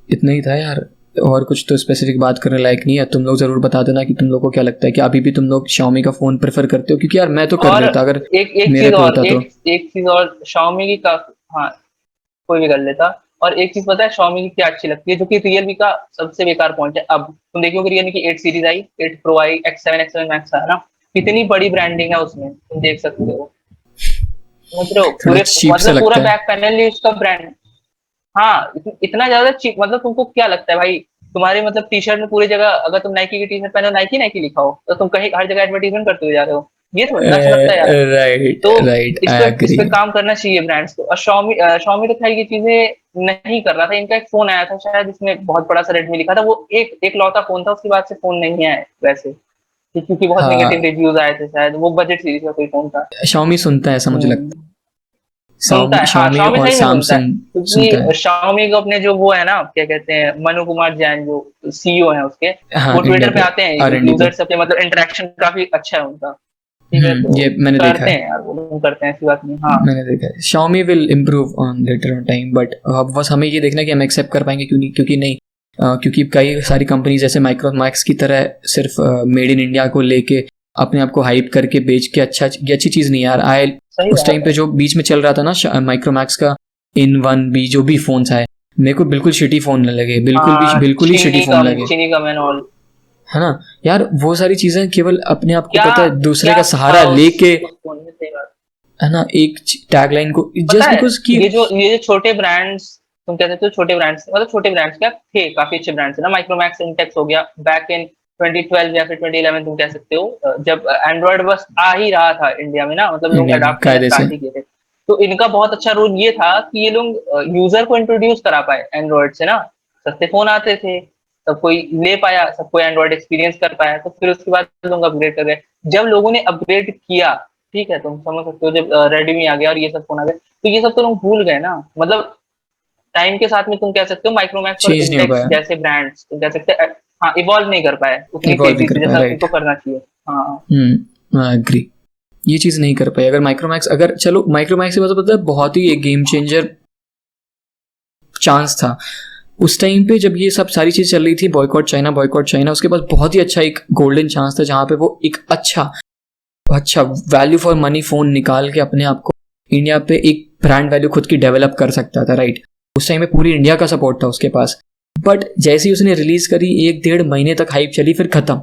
इतना ही था यार, और कुछ तो स्पेसिफिक बात करने लायक नहीं है। तुम लोग जरूर बता देना कि तुम लोग को क्या लगता है, कि अभी भी तुम लोग Xiaomi का फोन प्रेफर करते हो, क्योंकि यार मैं तो कर और लेता अगर एक एक मेरे चीज पे और होता तो। एक चीज और Xiaomi की काफी, हाँ कोई भी कर लेता। और एक चीज पता है Xiaomi की क्या अच्छी लगती है, जो कि Realme का सबसे बेकार पॉइंट है। अब तुम देखो कि Realme की 8 सीरीज आई, 8 Pro आई, X7 X7 Max आया ना, कितनी बड़ी ब्रांडिंग है उसमें, तुम देख सकते हो। मतलब थोड़ा पूरे, चीप सा मतलब पूरा लगता है। बैक पैनल ही उसका ब्रांड। हाँ इतना ज्यादा चीप, मतलब तुमको क्या लगता है भाई, तुम्हारे मतलब टी शर्ट में पूरी जगह अगर तुम नाइकी की टी शर्ट पहनो, नाइकी नाइकी लिखा हो, तो तुम कहीं हर जगह एडवर्टीजमेंट करते हुए जा रहे हो, ये थोड़ी ना अच्छा लगता है यार। राइट तो राइट, इस आई पे इस एग्री। पे काम करना चाहिए ब्रांड्स को। और Xiaomi तो खैर ये चीजें नहीं कर रहा था। इनका एक फोन आया था शायद जिसमें बहुत बड़ा सा Redmi लिखा था, वो एक लौता फोन था, उसके बाद से फोन नहीं आया वैसे, क्योंकि बहुत नेगेटिव हाँ, रिव्यूज आए थे, शायद वो बजट सीरीज का कोई फोन था। Xiaomi सुनता है ऐसा मुझे लगता है। सुनता है, हाँ Xiaomi Xiaomi और सही में सुनता है, सैमसंग सुनता है। क्योंकि Xiaomi को अपने जो वो है ना, क्या कहते हैं, मनु कुमार जैन जो सीईओ है उसके, हाँ, वो इंडिया ट्विटर पे पे, आते हैं R&D पे। यूजर से अपने, मतलब इंटरेक्शन काफी अच्छा है उनका। ठीक है, तो ये मैंने देखा करते है। हैं यार, वो लोग करते हैं, ऐसी बात नहीं। हाँ मैंने देखा है Xiaomi will improve on later on time, but अब बस हमें ये देखना है कि हम एक्सेप्ट कर पाएंगे क्यों नहीं, क्योंकि नहीं, क्योंकि कई सारी कंपनीज जैसे माइक्रोमैक्स की तरह सिर्फ मेड इन इंडिया को लेके अपने आप को हाइप करके बेच के, अच्छा, ये अच्छी चीज़ नहीं यार। आए सही उस टाइम बात पे है। जो बीच में चल रहा था ना माइक्रोमैक्स का इन वन बी जो भी फोन्स आए, मेरे को बिल्कुल शिटी फोन न लगे, हाँ बिल्कुल ही शिटी फोन लगे, चीनी का मैन ऑल। है ना? यार वो सारी चीजें केवल अपने आप को क्या पता है दूसरे क्या का था सहारा लेके, उस फोन में, सही बात। है ना, एक टैगलाइन को पता जस्ट है बिकॉज कि ये जो छोटे ब्रांड्स, तुम कहते हो छोटे ब्रांड्स, मतलब छोटे ब्रांड्स क्या थे, काफी अच्छे ब्रांड्स है ना, माइक्रोमैक्स, इंटेक्स हो गया बैक इन 2012 या फिर 2011 तुम कह सकते हो, जब एंड्रॉइड बस आ ही रहा था इंडिया में ना, मतलब लोग इंडिया में अडॉप्ट करना कायदे से। स्टार्ट ही किए थे। तो इनका बहुत अच्छा रोल ये था कि ये लोग यूजर को इंट्रोड्यूस करा पाए एंड्रॉइड से ना, सस्ते फोन आते थे, सब कोई ले पाया, सब कोई एंड्रॉइड एक्सपीरियंस कर पाया, तो फिर उसके बाद लोग अपग्रेड कर गए। जब लोगों ने अपग्रेड किया, ठीक है, तुम समझ सकते हो, जब रेडमी आ गया और ये सब फोन आ गए, तो ये सब तो लोग भूल गए ना, मतलब टाइम के साथ में तुम कह सकते हो माइक्रोमैक्स और चेंज नहीं हो इंटेक्स पाया, जैसे ब्रांड्स तुम कह सकते हैं, हाँ इवॉल्व नहीं कर पाए उतनी इवॉल्व नहीं तेजी कर से पाया, जैसा राइट। उनको करना चाहिए। हाँ एग्री, ये चीज नहीं कर पाई। अगर माइक्रोमैक्स, अगर चलो माइक्रोमैक्स के पास पता है बहुत ही एक गेम चेंजर चांस था उस टाइम पे, जब ये सब सारी चीज चल रही थी, बॉयकॉट चाइना, उसके पास बहुत ही अच्छा एक गोल्डन चांस था जहां पे वो एक अच्छा अच्छा वैल्यू फॉर मनी फोन निकाल के अपने आप को इंडिया पे एक ब्रांड वैल्यू खुद की डेवलप कर सकता था, राइट? उस टाइम में पूरी इंडिया का सपोर्ट था उसके पास, बट जैसे ही उसने रिलीज करी 1-1.5 महीने तक हाइप चली, फिर खत्म,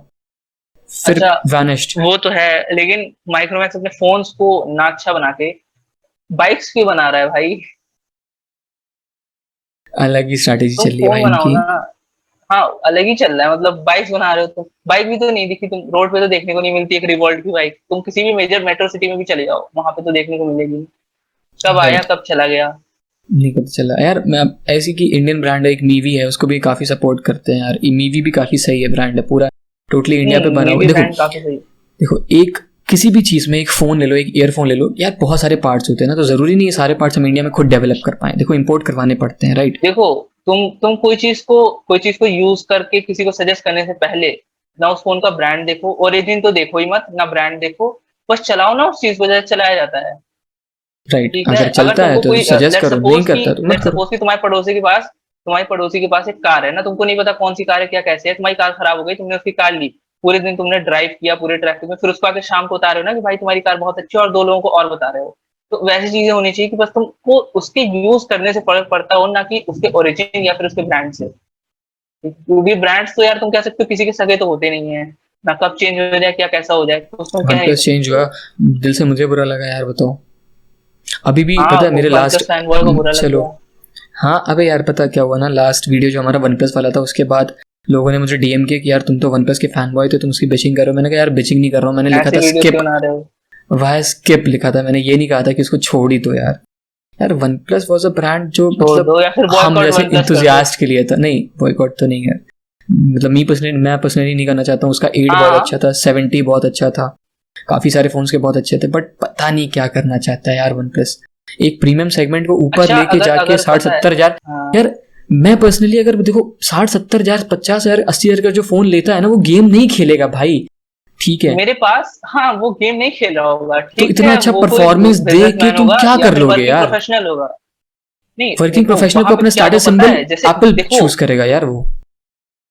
फिर अच्छा, वैनिश्ड। वो तो है, लेकिन माइक्रोमैक्स अपने फोन्स को ना अच्छा बना के बाइक्स क्यों बना रहा है भाई? अलग ही स्ट्रैटेजी तुम चल रही है फोन भाई बनाओ इनकी। ना। हाँ अलग ही चल रहा है, मतलब बाइक्स बना रहे हो तुम, बाइक भी तो नहीं दिखी, तुम रोड पे तो देखने को नहीं मिलती एक रिवॉल्ट की बाइक, तुम किसी भी मेजर मेट्रो सिटी में भी चले जाओ, वहां पे तो देखने को मिलेगी। कब आया राइट, कब चला गया। नहीं पता चला यार। मैं ऐसी की इंडियन ब्रांड है एक मीवी है, उसको भी काफी सपोर्ट करते हैं यार, मीवी भी काफी सही है, ब्रांड है पूरा टोटली इंडिया पे बना हुआ। मीवी देखो ब्रांड काफी सही। देखो, एक किसी भी चीज में, एक फोन ले लो, एक ईयरफोन ले लो यार, बहुत सारे पार्ट्स होते हैं ना, तो जरूरी नहीं है सारे पार्ट्स हम इंडिया में खुद डेवलप कर पाए, देखो इंपोर्ट करवाने पड़ते हैं, राइट? देखो तुम कोई चीज को यूज करके किसी को सजेस्ट करने से पहले ना उस फोन का ब्रांड देखो, ओरिजिन तो देखो ही मत ना, ब्रांड देखो, बस चलाओ ना उस चीज को जैसे चलाया जाता है। राइट, ठीक है, अगर अगर चलता है तुमको तो कोई सजेस्ट करो, नहीं करता तो मत लेट करो। सपोज कि तुम्हारे पड़ोसी के पास एक कार है ना, तुमको नहीं पता कौन सी कार है, क्या कैसे है, तुम्हारी कार खराब हो गई, तुमने उसकी कार ली, पूरे दिन तुमने ड्राइव किया पूरे ट्रैफिक में, फिर उसको आके शाम को बता रहे हो ना कि भाई तुम्हारी कार बहुत अच्छी है, और 2 लोगों को और बता रहे हो। तो वैसी चीजें होनी चाहिए कि बस तुमको उसके यूज करने से फर्क पड़ता हो, ना कि उसके ओरिजिन या फिर उसके ब्रांड से। क्योंकि ब्रांड्स तो यार तुम कह सकते हो किसी के सगे तो होते नहीं है ना, कब चेंज हो जाए क्या कैसा हो जाए, तो तुम वन कह नहीं प्लस चेंज सकते हुआ, हो। दिल से मुझे बुरा लगा यार, बताओ। अभी भी हाँ पता है वो मेरे one last, plus fan boy को बुरा लग चलो, गया। हाँ अबे यार पता क्या हुआ ना, लास्ट वीडियो जो हमारा वन प्लस वाला था उसके बाद लोगों ने मुझे डीएम किया कि यार तुम तो वन प्लस के फैन बॉय थे, तुम उसकी बिचिंग करो। मैंने कहा यार बिचिंग नहीं कर रहा हूँ, मैंने लिखा ऐसे था वीडियो स्किप, क्यों बना रहे हो? वाई स्किप लिखा था मैंने, ये नहीं कहा था कि उसको छोड़ ही दो यार। यार one plus was a brand जो छोड़ मतलब दो या फिर हम बॉयकॉट जैसे वन प्लस कर दो। इंथुजियास्ट के लिए था। नहीं बॉयकॉट तो नहीं है, मतलब मैं पर्सनली नहीं करना चाहता हूँ। उसका 8 बहुत हाँ अच्छा था, 70 बहुत अच्छा था, काफी सारे फोन्स के बहुत अच्छे थे, बट पता नहीं क्या करना चाहता है यार वन प्लस, एक प्रीमियम सेगमेंट को ऊपर अच्छा, लेके अगर जाके अगर साठ पता है, सत्तर हजार हाँ यार मैं पर्सनली अगर देखो 60-70 हजार 50 हजार 80 हजार का जो फोन लेता है ना, वो गेम नहीं खेलेगा भाई, ठीक है? मेरे पास, हाँ वो गेम नहीं खेल रहा होगा, तो ठीक इतना है, अच्छा वो कोई परफॉर्मेंस दे के बिजनेसमैन तुम होगा क्या या कर फिर लोगे वर्किंग यार? प्रोफेशनल होगा। नहीं वर्किंग देखो प्रोफेशनल वहां को पे अपना क्या स्टेटस होगा पता सिंबल है, जैसे एप्पल देखो, चूज करेगा यार वो।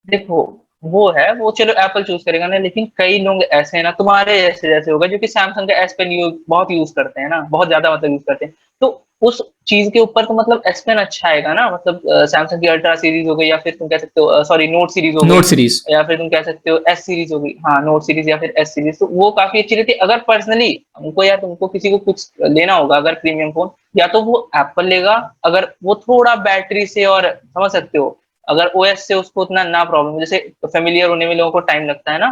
देखो वो है, वो चलो एप्पल चूज करेगा ना, लेकिन कई लोग ऐसे हैं ना, तुम्हारे जैसे जैसे होगा, जो कि सैमसंग का एस पेन बहुत यूज करते हैं ना, बहुत ज्यादा मतलब यूज करते हैं, तो उस चीज के ऊपर तो मतलब एस पेन अच्छा आएगा ना, मतलब सैमसंग की अल्ट्रा सीरीज हो गई, या फिर तुम कह सकते हो सॉरी नोट सीरीज हो गई, नोट सीरीज या फिर तुम कह सकते हो एस सीरीज हो गई, हाँ नोट सीरीज या फिर एस सीरीज, तो वो काफी अच्छी रहती है। अगर पर्सनली हमको या तुमको किसी को कुछ लेना होगा अगर प्रीमियम फोन, या तो वो एप्पल लेगा, अगर वो थोड़ा बैटरी से और समझ सकते हो, अगर ओएस से उसको उतना ना प्रॉब्लम, जैसे फेमिलियर होने में लोगों को टाइम लगता है ना,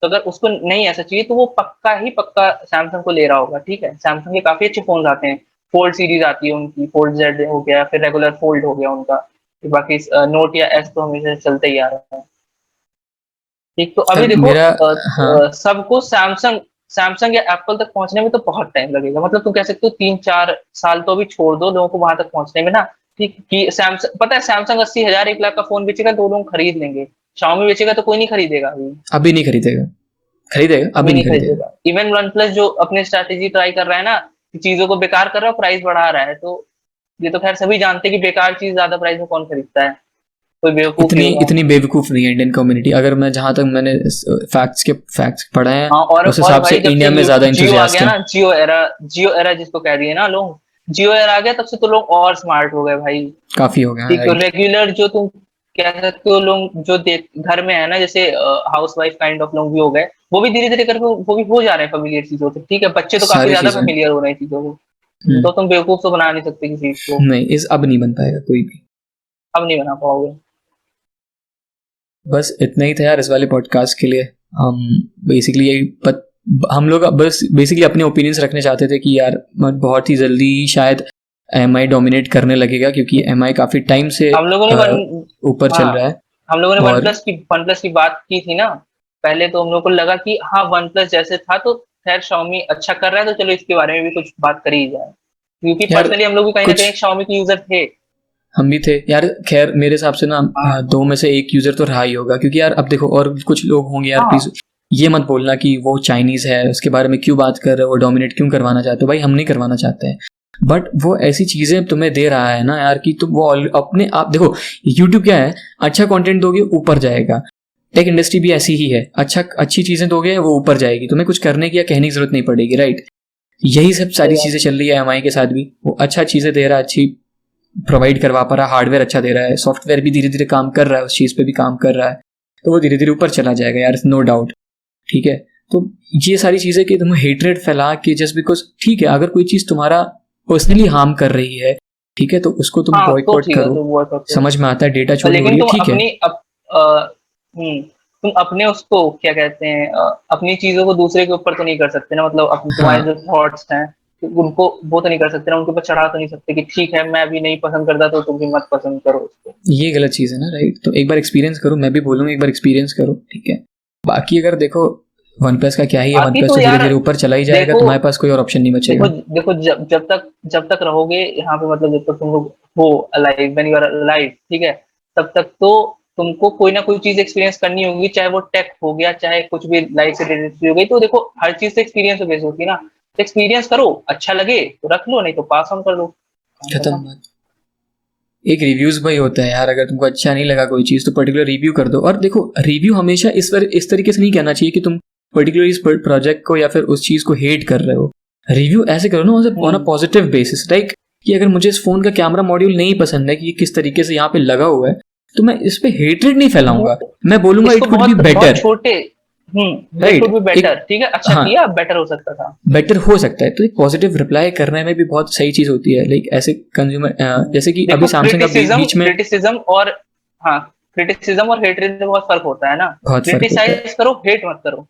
तो अगर उसको नहीं ऐसा चाहिए तो वो पक्का ही पक्का सैमसंग को ले रहा होगा, ठीक है। सैमसंग के काफी अच्छे फोन आते हैं, फोल्ड सीरीज आती है उनकी, फोल्ड जेड हो गया, फिर रेगुलर फोल्ड हो गया उनका, बाकी नोट या एस तो हमेशा चलते ही आ रहा है, ठीक। तो अभी यार देखो मेरा, हाँ सबको सैमसंग सैमसंग या एप्पल तक पहुंचने में तो बहुत टाइम लगेगा, मतलब तुम कह सकते हो 3-4 साल तो अभी छोड़ दो लोगों को वहां तक पहुंचने में ना, ठीक। कि सैमसंग, पता है सैमसंग 80 हजार 1 लाख का फोन बेचेगा तो लोग खरीद लेंगे, Xiaomi बेचेगा तो कोई नहीं खरीदेगा अभी, अभी नहीं खरीदेगा, खरीदेगा अभी कोई नहीं नहीं खरीदेगा। खरीदेगा। इवन वन प्लस जो अपनी स्ट्रैटेजी ट्राई कर रहा है ना, कि चीजों को बेकार कर रहा है, प्राइस बढ़ा रहा है, तो ये तो खैर सभी जानते हैं कि बेकार चीज ज्यादा प्राइस में कौन खरीदता है, कोई बेवकूफ ही इतनी होगा। इतनी बेवकूफ नहीं है इंडियन कम्युनिटी, अगर मैं जहां तक मैंने फैक्ट्स पढ़े हैं हाँ, उस और हिसाब से भाई जब से इंडिया में ज्यादा जियो आ इंथुजियास्ट गया है। ना, जियो एरा जिसको कह दिए ना लोग, जियो एरा आ गया तब से तो लोग और स्मार्ट हो गए भाई। काफी हो गया, ठीक, तो राइट। रेगुलर जो तुम कह सकते हो लोग जो देख घर में है ना, जैसे हाउस वाइफ काइंड ऑफ लोग भी हो गए, वो भी धीरे धीरे करके वो भी हो जा रहे हैं फेमिलियर चीजों से, ठीक है। बच्चे तो काफी सारी ज्यादा चीजें। फेमिलियर हो रहे हैं चीजों को, हम्म, तो तुम बेवकूफ तो बना नहीं सकते किसी को, नहीं इस अब नहीं बन पाएगा कोई भी। अब नहीं बना पाओगे। बस इतना ही था यार इस वाले पॉडकास्ट के लिए। हम बेसिकली यही हम लोग बस बेसिकली अपने ओपिनियंस रखने चाहते थे कि यार बहुत ही जल्दी शायद एम आई डोमिनेट करने लगेगा, क्योंकि एम आई काफी टाइम से हम लोगों ने ऊपर चल हाँ, रहा है। हम लोगों ने और वन प्लस की बात की थी ना, पहले तो हम लोग को लगा कि हाँ वन प्लस जैसे था तो खैर Xiaomi अच्छा कर रहा है, तो चलो इसके बारे में भी कुछ बात करी ही जाए, क्योंकि यार पर्सनली हम लोग भी कहीं ना कुछ कहीं Xiaomi के यूजर थे। हम भी थे यार, खैर मेरे हिसाब से ना हाँ दो में से एक यूजर तो रहा ही होगा, क्योंकि यार अब देखो और कुछ लोग होंगे यार, प्लीज हाँ ये मत बोलना कि वो चाइनीज है उसके बारे में क्यों बात कर रहे हो, वो डोमिनेट क्यों करवाना चाहते हो। भाई हम नहीं करवाना चाहते हैं, बट वो ऐसी चीजें तुम्हें दे रहा है ना यार कि तुम वो अपने आप देखो, यूट्यूब क्या है, अच्छा कंटेंट दोगे ऊपर जाएगा। टेक इंडस्ट्री भी ऐसी ही है, अच्छी चीजें दोगे वो ऊपर जाएगी, तुम्हें कुछ करने की या कहने की जरूरत नहीं पड़ेगी, राइट। यही सब सही सारी बात चीजें है। चल रही है एमआई के साथ भी, वो अच्छा चीजें दे रहा है, अच्छी प्रोवाइड करवा पा रहा है, हार्डवेयर अच्छा दे रहा है, सॉफ्टवेयर भी धीरे धीरे काम कर रहा है, उस चीज पे भी काम कर रहा है, तो वो धीरे धीरे ऊपर चला जाएगा यार, नो डाउट, ठीक है। तो ये सारी चीजें कि तुम हेटरेट फैला के जस्ट बिकॉज, ठीक है अगर कोई चीज तुम्हारा पर्सनली हार्म कर रही है, ठीक है, तो उसको तुम हाँ तो बॉयकॉट ठीक है, करो। तो वो तो, समझ में आता है डेटा चोरी हो लेकिन रही है, तुम ठीक है। अपनी तुम अपने उसको क्या कहते हैं, अपनी चीजों को दूसरे के ऊपर तो नहीं कर सकते ना, मतलब तुम्हारे जो हाँ थॉट्स हैं तो उनको वो तो नहीं कर सकते ना, उनके ऊपर चढ़ा तो नहीं सकते कि ठीक है मैं अभी नहीं पसंद करता तो तुम भी मत पसंद करो उसको। ये गलत चीज है ना, राइट। तो एक बार एक्सपीरियंस करो, मैं भी बोलूंगा एक बार एक्सपीरियंस करो, ठीक है। बाकी अगर देखो वन प्लस का क्या ही है, वन बाकी प्लस तो तो धीरे यार धीरे ऊपर चला ही जाएगा, देखो, तुम्हारे पास कोई और ऑप्शन नहीं देखो बचेगा। देखो जब तक रहोगे यहाँ पे, मतलब जब तक तुम लोग हो alive, when you are alive, ठीक है, तब तक तो तुमको कोई ना कोई चीज एक्सपीरियंस करनी होगी, चाहे वो टेक हो गया, चाहे कुछ भी लाइफ से रिलेटेड हो गई, तो देखो हर चीज से एक्सपीरियंस बेस होती है ना, तो एक्सपीरियंस करो, अच्छा लगे तो रख लो, नहीं तो पास ऑन कर लो, काम खत्म। खत्म। एक रिव्यूज भाई होता है यार, अगर तुमको अच्छा नहीं लगा कोई चीज तो पर्टिकुलर रिव्यू कर दो। और देखो रिव्यू हमेशा इस तरीके से नहीं कहना चाहिए कि तुम पर्टिकुलर इस प्रोजेक्ट को या फिर उस चीज को हेट कर रहे हो। रिव्यू ऐसे करो ना on a hmm positive basis, like कि अगर मुझे इस फोन का कैमरा मॉड्यूल नहीं पसंद है कि ये किस तरीके से यहाँ पे लगा हुआ है, तो मैं इस पे हेटरेड नहीं फैलाऊंगा, वो मैं बोलूंगा इट इसको कुड बी बहुत बहुत बेटर, छोटे, इट कुड राइट। बी एक, बेटर, ठीक है, अच्छा हाँ, किया, बेटर हो सकता था। बेटर हो सकता है, तो एक पॉजिटिव रिप्लाई करने में भी बहुत सही चीज होती है, लाइक ऐसे कंज्यूमर जैसे कि देखो अभी सैमसंग का क्रिटिसिज्म बीच में, क्रिटिसिज्म और हाँ, क्रिटिसिज्म और हेटरेट में बहुत फर्क होता है ना, बहुत फर्क होता है। क्रिटिसाइज करो, हेट मत करो।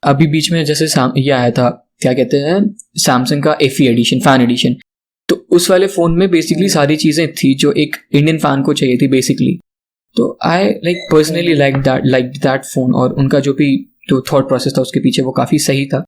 अभी बीच में जैसे ये आया था, क्या कहते हैं, सैमसंग का एफई एडिशन, फैन एडिशन, तो उस वाले फोन में बेसिकली सारी चीजें थी जो एक इंडियन फैन को चाहिए थी बेसिकली। तो I like personally like that phone, और उनका जो भी जो थॉट प्रोसेस था उसके पीछे वो काफी सही था।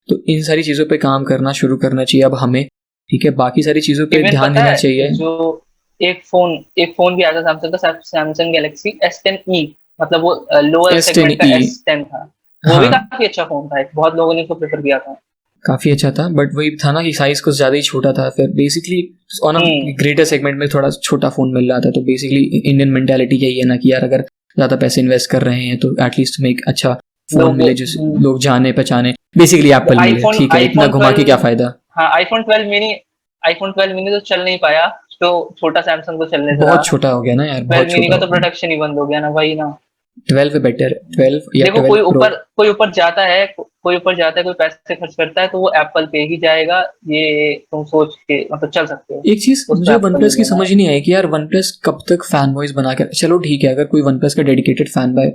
तो इन सारी चीजों पे काम करना शुरू करना चाहिए अब हमें, ठीक है, बाकी सारी चीजों पे इवन ध्यान पता देना है चाहिए। जो एक फोन भी आया था सैमसंग का, सैमसंग गैलेक्सी S10e, मतलब वो लोअर सेगमेंट का S10e, S10 था, वो भी हाँ काफी अच्छा फोन था, बहुत लोगों ने उसको प्रेफर किया था। काफी अच्छा था, बट वही था ना कि साइज कुछ ज्यादा ही छोटा था, फिर basically on a hmm greater segment में थोड़ा छोटा फोन मिल रहा था। तो बेसिकली इंडियन मेंटालिटी यही है ना कि यार अगर ज्यादा पैसे इन्वेस्ट कर रहे हैं तो एटलीस्ट तुम्हें एक अच्छा फोन लोग मिले जो लोग जाने पहचाने, बेसिकली एप्पल मिले, आईफोन ठीक है, इतना आईफोन घुमा के 12, क्या फायदा। हाँ आईफोन 12 मिनी तो चल नहीं पाया, तो छोटा सैमसंग तो चलने से रहा। बहुत छोटा हो गया ना यार, बहुत 12 मिनी छोटा का हो तो गया। प्रोडक्शन ही बंद हो गया ना, वही ना। 12 बेटर है, 12 या देखो 12 प्रो। कोई ऊपर जाता है, कोई पैसे खर्च करता है, तो वो एप्पल पे ही जाएगा, ये तुम सोच के मतलब चल सकते हो, एक चीज उसको मुझे वन एप्पल ही प्लस की लेना समझ है। ही नहीं आई कि यार वन प्लस कब तक फैन बॉयज बना कर, चलो ठीक है, अगर कोई वन प्लस का डेडिकेटेड फैन बॉय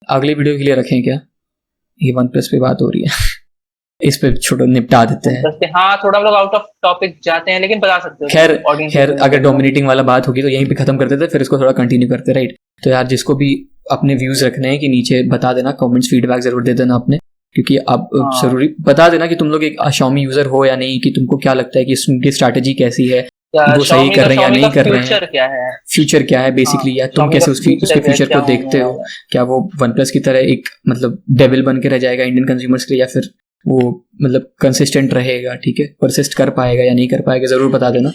अगली वीडियो के लिए रखें क्या, ये वन प्लस पे बात हो रही है इस पे छोड़ो, निपटा देते हैं। बस हाँ, थोड़ा हम लोग आउट ऑफ टॉपिक जाते हैं, लेकिन बता सकते हो खैर, तुम, ऑडियंस खैर नहीं अगर करेगा। डोमिनेटिंग वाला बात होगी तो यहीं पे खत्म कर देते, फिर इसको थोड़ा कंटिन्यू करते, राइट। तो यार जिसको भी अपने व्यूज रखने हैं कि नीचे बता देना, कमेंट्स फीडबैक जरूर दे देना अपने, क्योंकि अब हाँ जरूरी बता देना कि तुम लोग एक Xiaomi यूजर हो या नहीं, कि तुमको क्या लगता है कि इसकी स्ट्रैटेजी कैसी है, क्या वो सही कर रहे हैं या Xiaomi का नहीं कर रहे हैं, फ्यूचर क्या है? फ्यूचर क्या है हाँ, बेसिकली, या तुम Xiaomi का कैसे उसके फ्यूचर फ्यूचर क्या को होने देखते हो। वाला है? क्या वो वन प्लस की तरह एक मतलब डेविल बन के रह जाएगा इंडियन कंज्यूमर्स के लिए, या फिर वो मतलब कंसिस्टेंट रहेगा, ठीक है, परसिस्ट कर पाएगा या नहीं कर पाएगा, जरूर बता देना,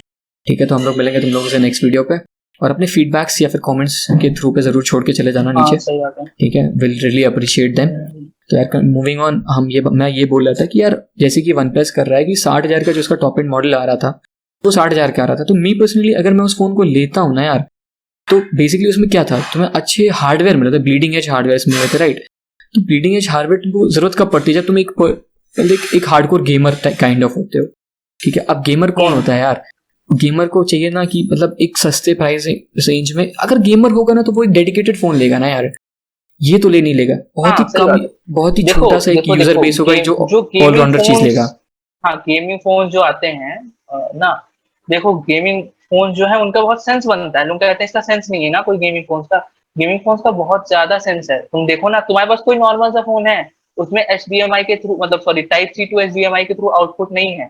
ठीक है। तो हम लोग मिलेंगे तुम लोगों से नेक्स्ट वीडियो पे, और अपने फीडबैक्स या फिर कमेंट्स के थ्रू पे जरूर छोड़ के चले जाना हाँ, नीचे, सही बात है। ठीक है, विल रियली अप्रिशिएट देम। तो यार मूविंग ऑन, मैं ये बोल रहा था कि यार जैसे कि वन प्लस कर रहा है कि 60,000 का जो उसका टॉप एंड मॉडल आ रहा था वो 60,000 का आ रहा था, तो मी पर्सनली अगर मैं उस फोन को लेता हूँ ना यार, तो बेसिकली उसमें क्या था, तुम्हें अच्छे हार्डवेयर मिले थे, ब्लीडिंग एज हार्डवेयर मिले थे, राइट। तो ब्लीडिंग एज हार्डवेयर तुमको जरूरत कब पड़ती है, जब तुम एक हार्डकोर गेमर काइंड ऑफ होते हो, ठीक है। अब गेमर कौन होता है यार, गेमर को चाहिए ना कि मतलब एक सस्ते प्राइस रेंज में, अगर गेमर होगा ना तो वो एक डेडिकेटेड फोन लेगा ना यार, ये तो ले नहीं लेगा, बहुत ही हाँ, सही कम, बात है। बहुत ही देखो छोटा सा एक देखो यूजर देखो बेस होगा जो जो ऑलराउंडर चीज लेगा। हाँ, गेमिंग फोन जो आते हैं ना, देखो गेमिंग फोन जो है उनका बहुत सेंस बनता है, लोग कहते हैं इसका सेंस नहीं है ना, कोई गेमिंग फोन का बहुत ज्यादा सेंस है। तुम देखो ना, तुम्हारे पास कोई नॉर्मल सा फोन है, उसमें HDMI के थ्रू, मतलब sorry, type C to HDMI के थ्रू आउटपुट नहीं है,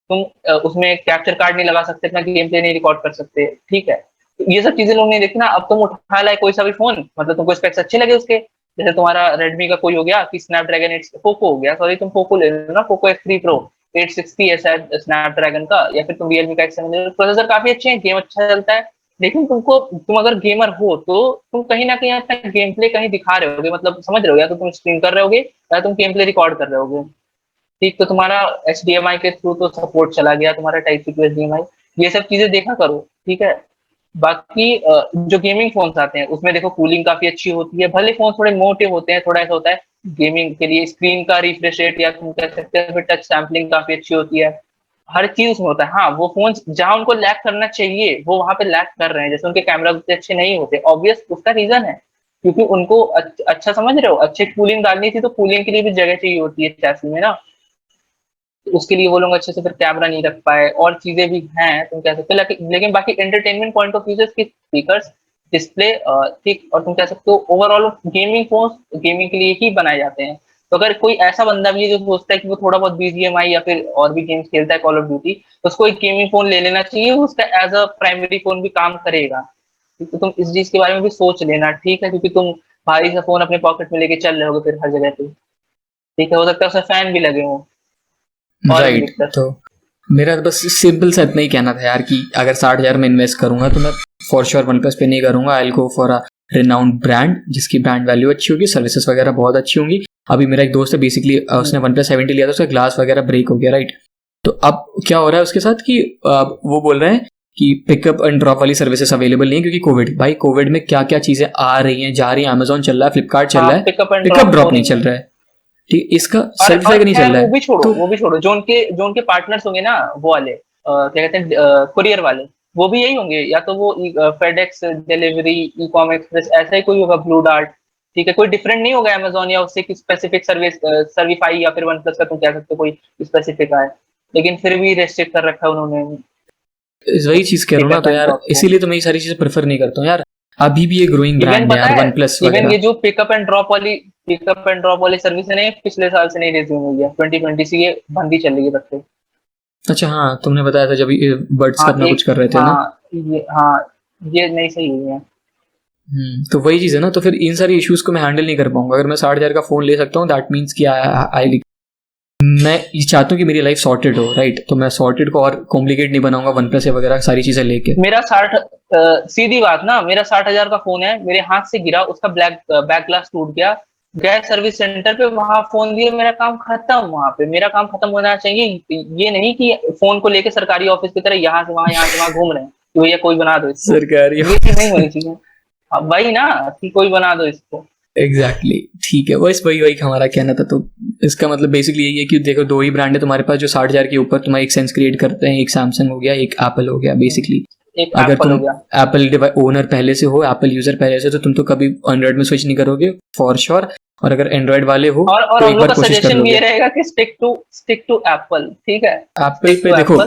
तुम उसमें कैप्चर कार्ड नहीं लगा सकते, अपना गेम प्ले नहीं रिकॉर्ड कर सकते, ठीक है। तो ये सब चीजें लोग नहीं देखते ना। अब तुम उठा लाए कोई सा भी फोन, मतलब तुमको स्पेक्स अच्छे लगे उसके, जैसे तुम्हारा रेडमी का कोई हो गया कि स्नैपड्रैगन 8, पोको हो गया, सॉरी तुम पोको ले लो ना, पोको X3 प्रो 860 है शायद स्नैपड्रैगन का, या फिर तुम रियलमी का X7 ले लो, प्रोसेसर काफी अच्छे हैं, गेम अच्छा चलता है, लेकिन तुम अगर गेमर हो तो तुम कहीं ना कहीं अपना गेम प्ले कहीं दिखा रहे होगे, मतलब समझ रहे हो, या तो तुम स्ट्रीम कर रहे होगे या तुम गेम प्ले रिकॉर्ड कर रहे होगे, ठीक। तो तुम्हारा HDMI के थ्रू तो सपोर्ट चला गया, तुम्हारा टाइप सी टू HDMI, ये सब चीजें देखा करो, ठीक है। बाकी जो गेमिंग फोन्स आते हैं उसमें देखो कूलिंग काफी अच्छी होती है, भले फोन थोड़े मोटे होते हैं, थोड़ा ऐसा होता है गेमिंग के लिए, स्क्रीन का रिफ्रेश रेट या तुम कह सकते हैं टच सैम्पलिंग काफी अच्छी होती है, हर चीज उसमें होता है। हाँ, वो फोन जहां उनको लैग करना चाहिए वो वहां पे लैग कर रहे हैं, जैसे उनके कैमरा उतने अच्छे नहीं होते, ऑब्वियस उसका रीजन है, क्योंकि उनको अच्छा समझ रहे हो, अच्छे कूलिंग डालनी थी, तो कूलिंग के लिए भी जगह चाहिए होती है चैसी में ना, तो उसके लिए वो लोग अच्छे से फिर कैमरा नहीं रख पाए, और चीजें भी हैं तुम कह सकते हो, लेकिन बाकी एंटरटेनमेंट पॉइंट ऑफ व्यू से इसके स्पीकर्स, डिस्प्ले, ठीक, और तुम कह सकते हो ओवरऑल गेमिंग फोन गेमिंग के लिए ही बनाए जाते हैं। तो अगर कोई ऐसा बंदा भी है जो सोचता है कि वो थोड़ा बहुत BGMI या फिर और भी गेम्स खेलता है, कॉल ऑफ ड्यूटी, तो उसको एक गेमिंग फोन ले लेना चाहिए, उसका एज अ प्राइमरी फोन भी काम करेगा। तो तुम इस चीज के बारे में भी सोच लेना, ठीक है, क्योंकि तुम भारी सा फोन अपने पॉकेट में लेके चल रहे होगे फिर हर जगह पे, ठीक है, हो सकता है उसमें फैन भी लगे हो, और भी राइट, दिक्कत। तो मेरा बस सिंपल सा इतना ही कहना था यार कि अगर 60,000 में इन्वेस्ट करूंगा तो मैं फॉर श्योर वन प्लस पे नहीं करूंगा, I will go for a renowned brand जिसकी ब्रांड वैल्यू अच्छी होगी, सर्विसेज वगैरह बहुत अच्छी होंगी। अभी मेरा एक दोस्त है बेसिकली, उसने वन प्लस 70 लिया था, उसका ग्लास वगैरह ब्रेक हो गया, राइट। तो अब क्या हो रहा है उसके साथ कि वो बोल रहे हैं कि पिकअप एंड ड्रॉप वाली सर्विसेज अवेलेबल नहीं है, क्योंकि कोविड, भाई कोविड में क्या क्या चीजें आ रही हैं जा रही हैं, अमेजोन चल रहा है, फ्लिपकार्ट चल हाँ, रहा है, पिकअप एंड पिकअप ड्रॉप हो ड्रॉप नहीं रही चल है। रहा है, ठीक, इसका और सर्टिफाई नहीं खैर चल रहा है। तो वो भी छोड़ो, जो उनके पार्टनर्स होंगे ना, वो वाले क्या कहते हैं, कुरियर वाले, वो भी यही होंगे, या तो वो फेडेक्स डिलीवरी, ई-कॉम एक्सप्रेस, ऐसा ही कोई होगा, ब्लू डार्ट, ठीक है, कोई डिफरेंट नहीं होगा अमेजोन या उससे कि स्पेसिफिक सर्विस, सर्विफाई या फिर वन प्लस का तुम कह सकते हो कोई स्पेसिफिक है, लेकिन फिर भी रेस्ट्रिक्ट कर रखा है उन्होंने। वही चीज कह रहा हूँ ना, तो यार इसीलिए तो मैं ये सारी चीजें प्रेफर नहीं करता हूँ यार। अभी भी ये ग्रोइंग ब्रांड है यार, वन प्लस इवन वगैरह। ये जो पिकअप एंड ड्रॉप वाली सर्विस है ना, पिछले साल से नहीं रिज्यूम हुई है, 2020 से ये बंद ही चल रही है तब से। अच्छा हाँ, तुमने बताया था जब बर्ड्स का अपना कुछ कर रहे थे ना। ये नहीं सही हुई है। तो वही चीज है ना, तो फिर इन सारी इश्यूज को मैं हैंडल नहीं कर पाऊंगा। अगर मैं 60,000 का फोन ले सकता हूँ, दैट मीन्स कि आई मैं ये चाहता हूँ कि मेरी लाइफ सॉर्टेड हो, राइट? तो मैं सॉर्टेड को और कॉम्प्लिकेट नहीं बनाऊंगा वन प्लस वगैरह सारी चीजें लेके। मेरा 60 सीधी बात ना, मेरा 60,000 का फोन है, मेरे हाथ से गिरा, उसका बैक ग्लास टूट गया, गए सर्विस सेंटर पे, वहां फोन दिया, मेरा काम खत्म। वहां पे मेरा काम खत्म होना चाहिए, ये नहीं कि फोन को लेके सरकारी ऑफिस की तरह यहाँ से वहां घूम रहे हैं कि भैया कोई बना दो इसको। सरकारी ये चीज नहीं होनी चाहिए। अब वही ना कि कोई बना दो इसको। एग्जैक्टली ठीक है, बस वही हमारा कहना था। तो इसका मतलब बेसिकली यही है कि देखो, दो ही ब्रांड है तुम्हारे पास जो 60,000 के ऊपर तुम्हारा एक सेंस क्रिएट करते हैं। एक सैमसंग हो गया, एक एप्पल हो गया बेसिकली। अगर तुम एप्पल ओनर पहले से हो, एप्पल यूजर पहले से, तो तुम तो कभी एंड्रॉइड में स्विच नहीं करोगे फॉर श्योर। और अगर एंड्रॉइड वाले हो और तो एक बार कोशिश कर लोगे। ये रहेगा कि स्टिक टू एप्पल, ठीक है? एप्पल पे देखो,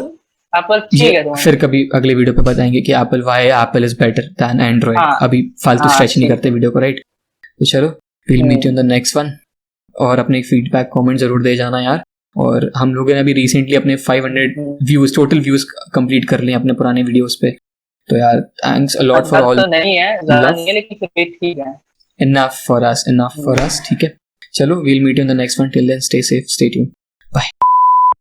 एप्पल ठीक है। फिर कभी अगले वीडियो पे बताएंगे कि Apple Y Apple is better than Android. अभी फालतू स्ट्रेच नहीं करते वीडियो को, राइट? तो चलो, will meet you in the next one. और अपने फीडबैक कमेंट जरूर दे जाना यार। और हम लोगों ने अभी रिसेंटली अपने 500 व्यूज, टोटल व्यूज कंप्लीट कर लिए अपने पुराने वीडियोस पे। तो यार thanks a lot for all. नहीं है ज़्यादा नहीं है, लेकिन फिर ठीक है। enough for us, ठीक है? चलो, we'll meet you in the next one. Till then, stay safe, stay tuned. Bye.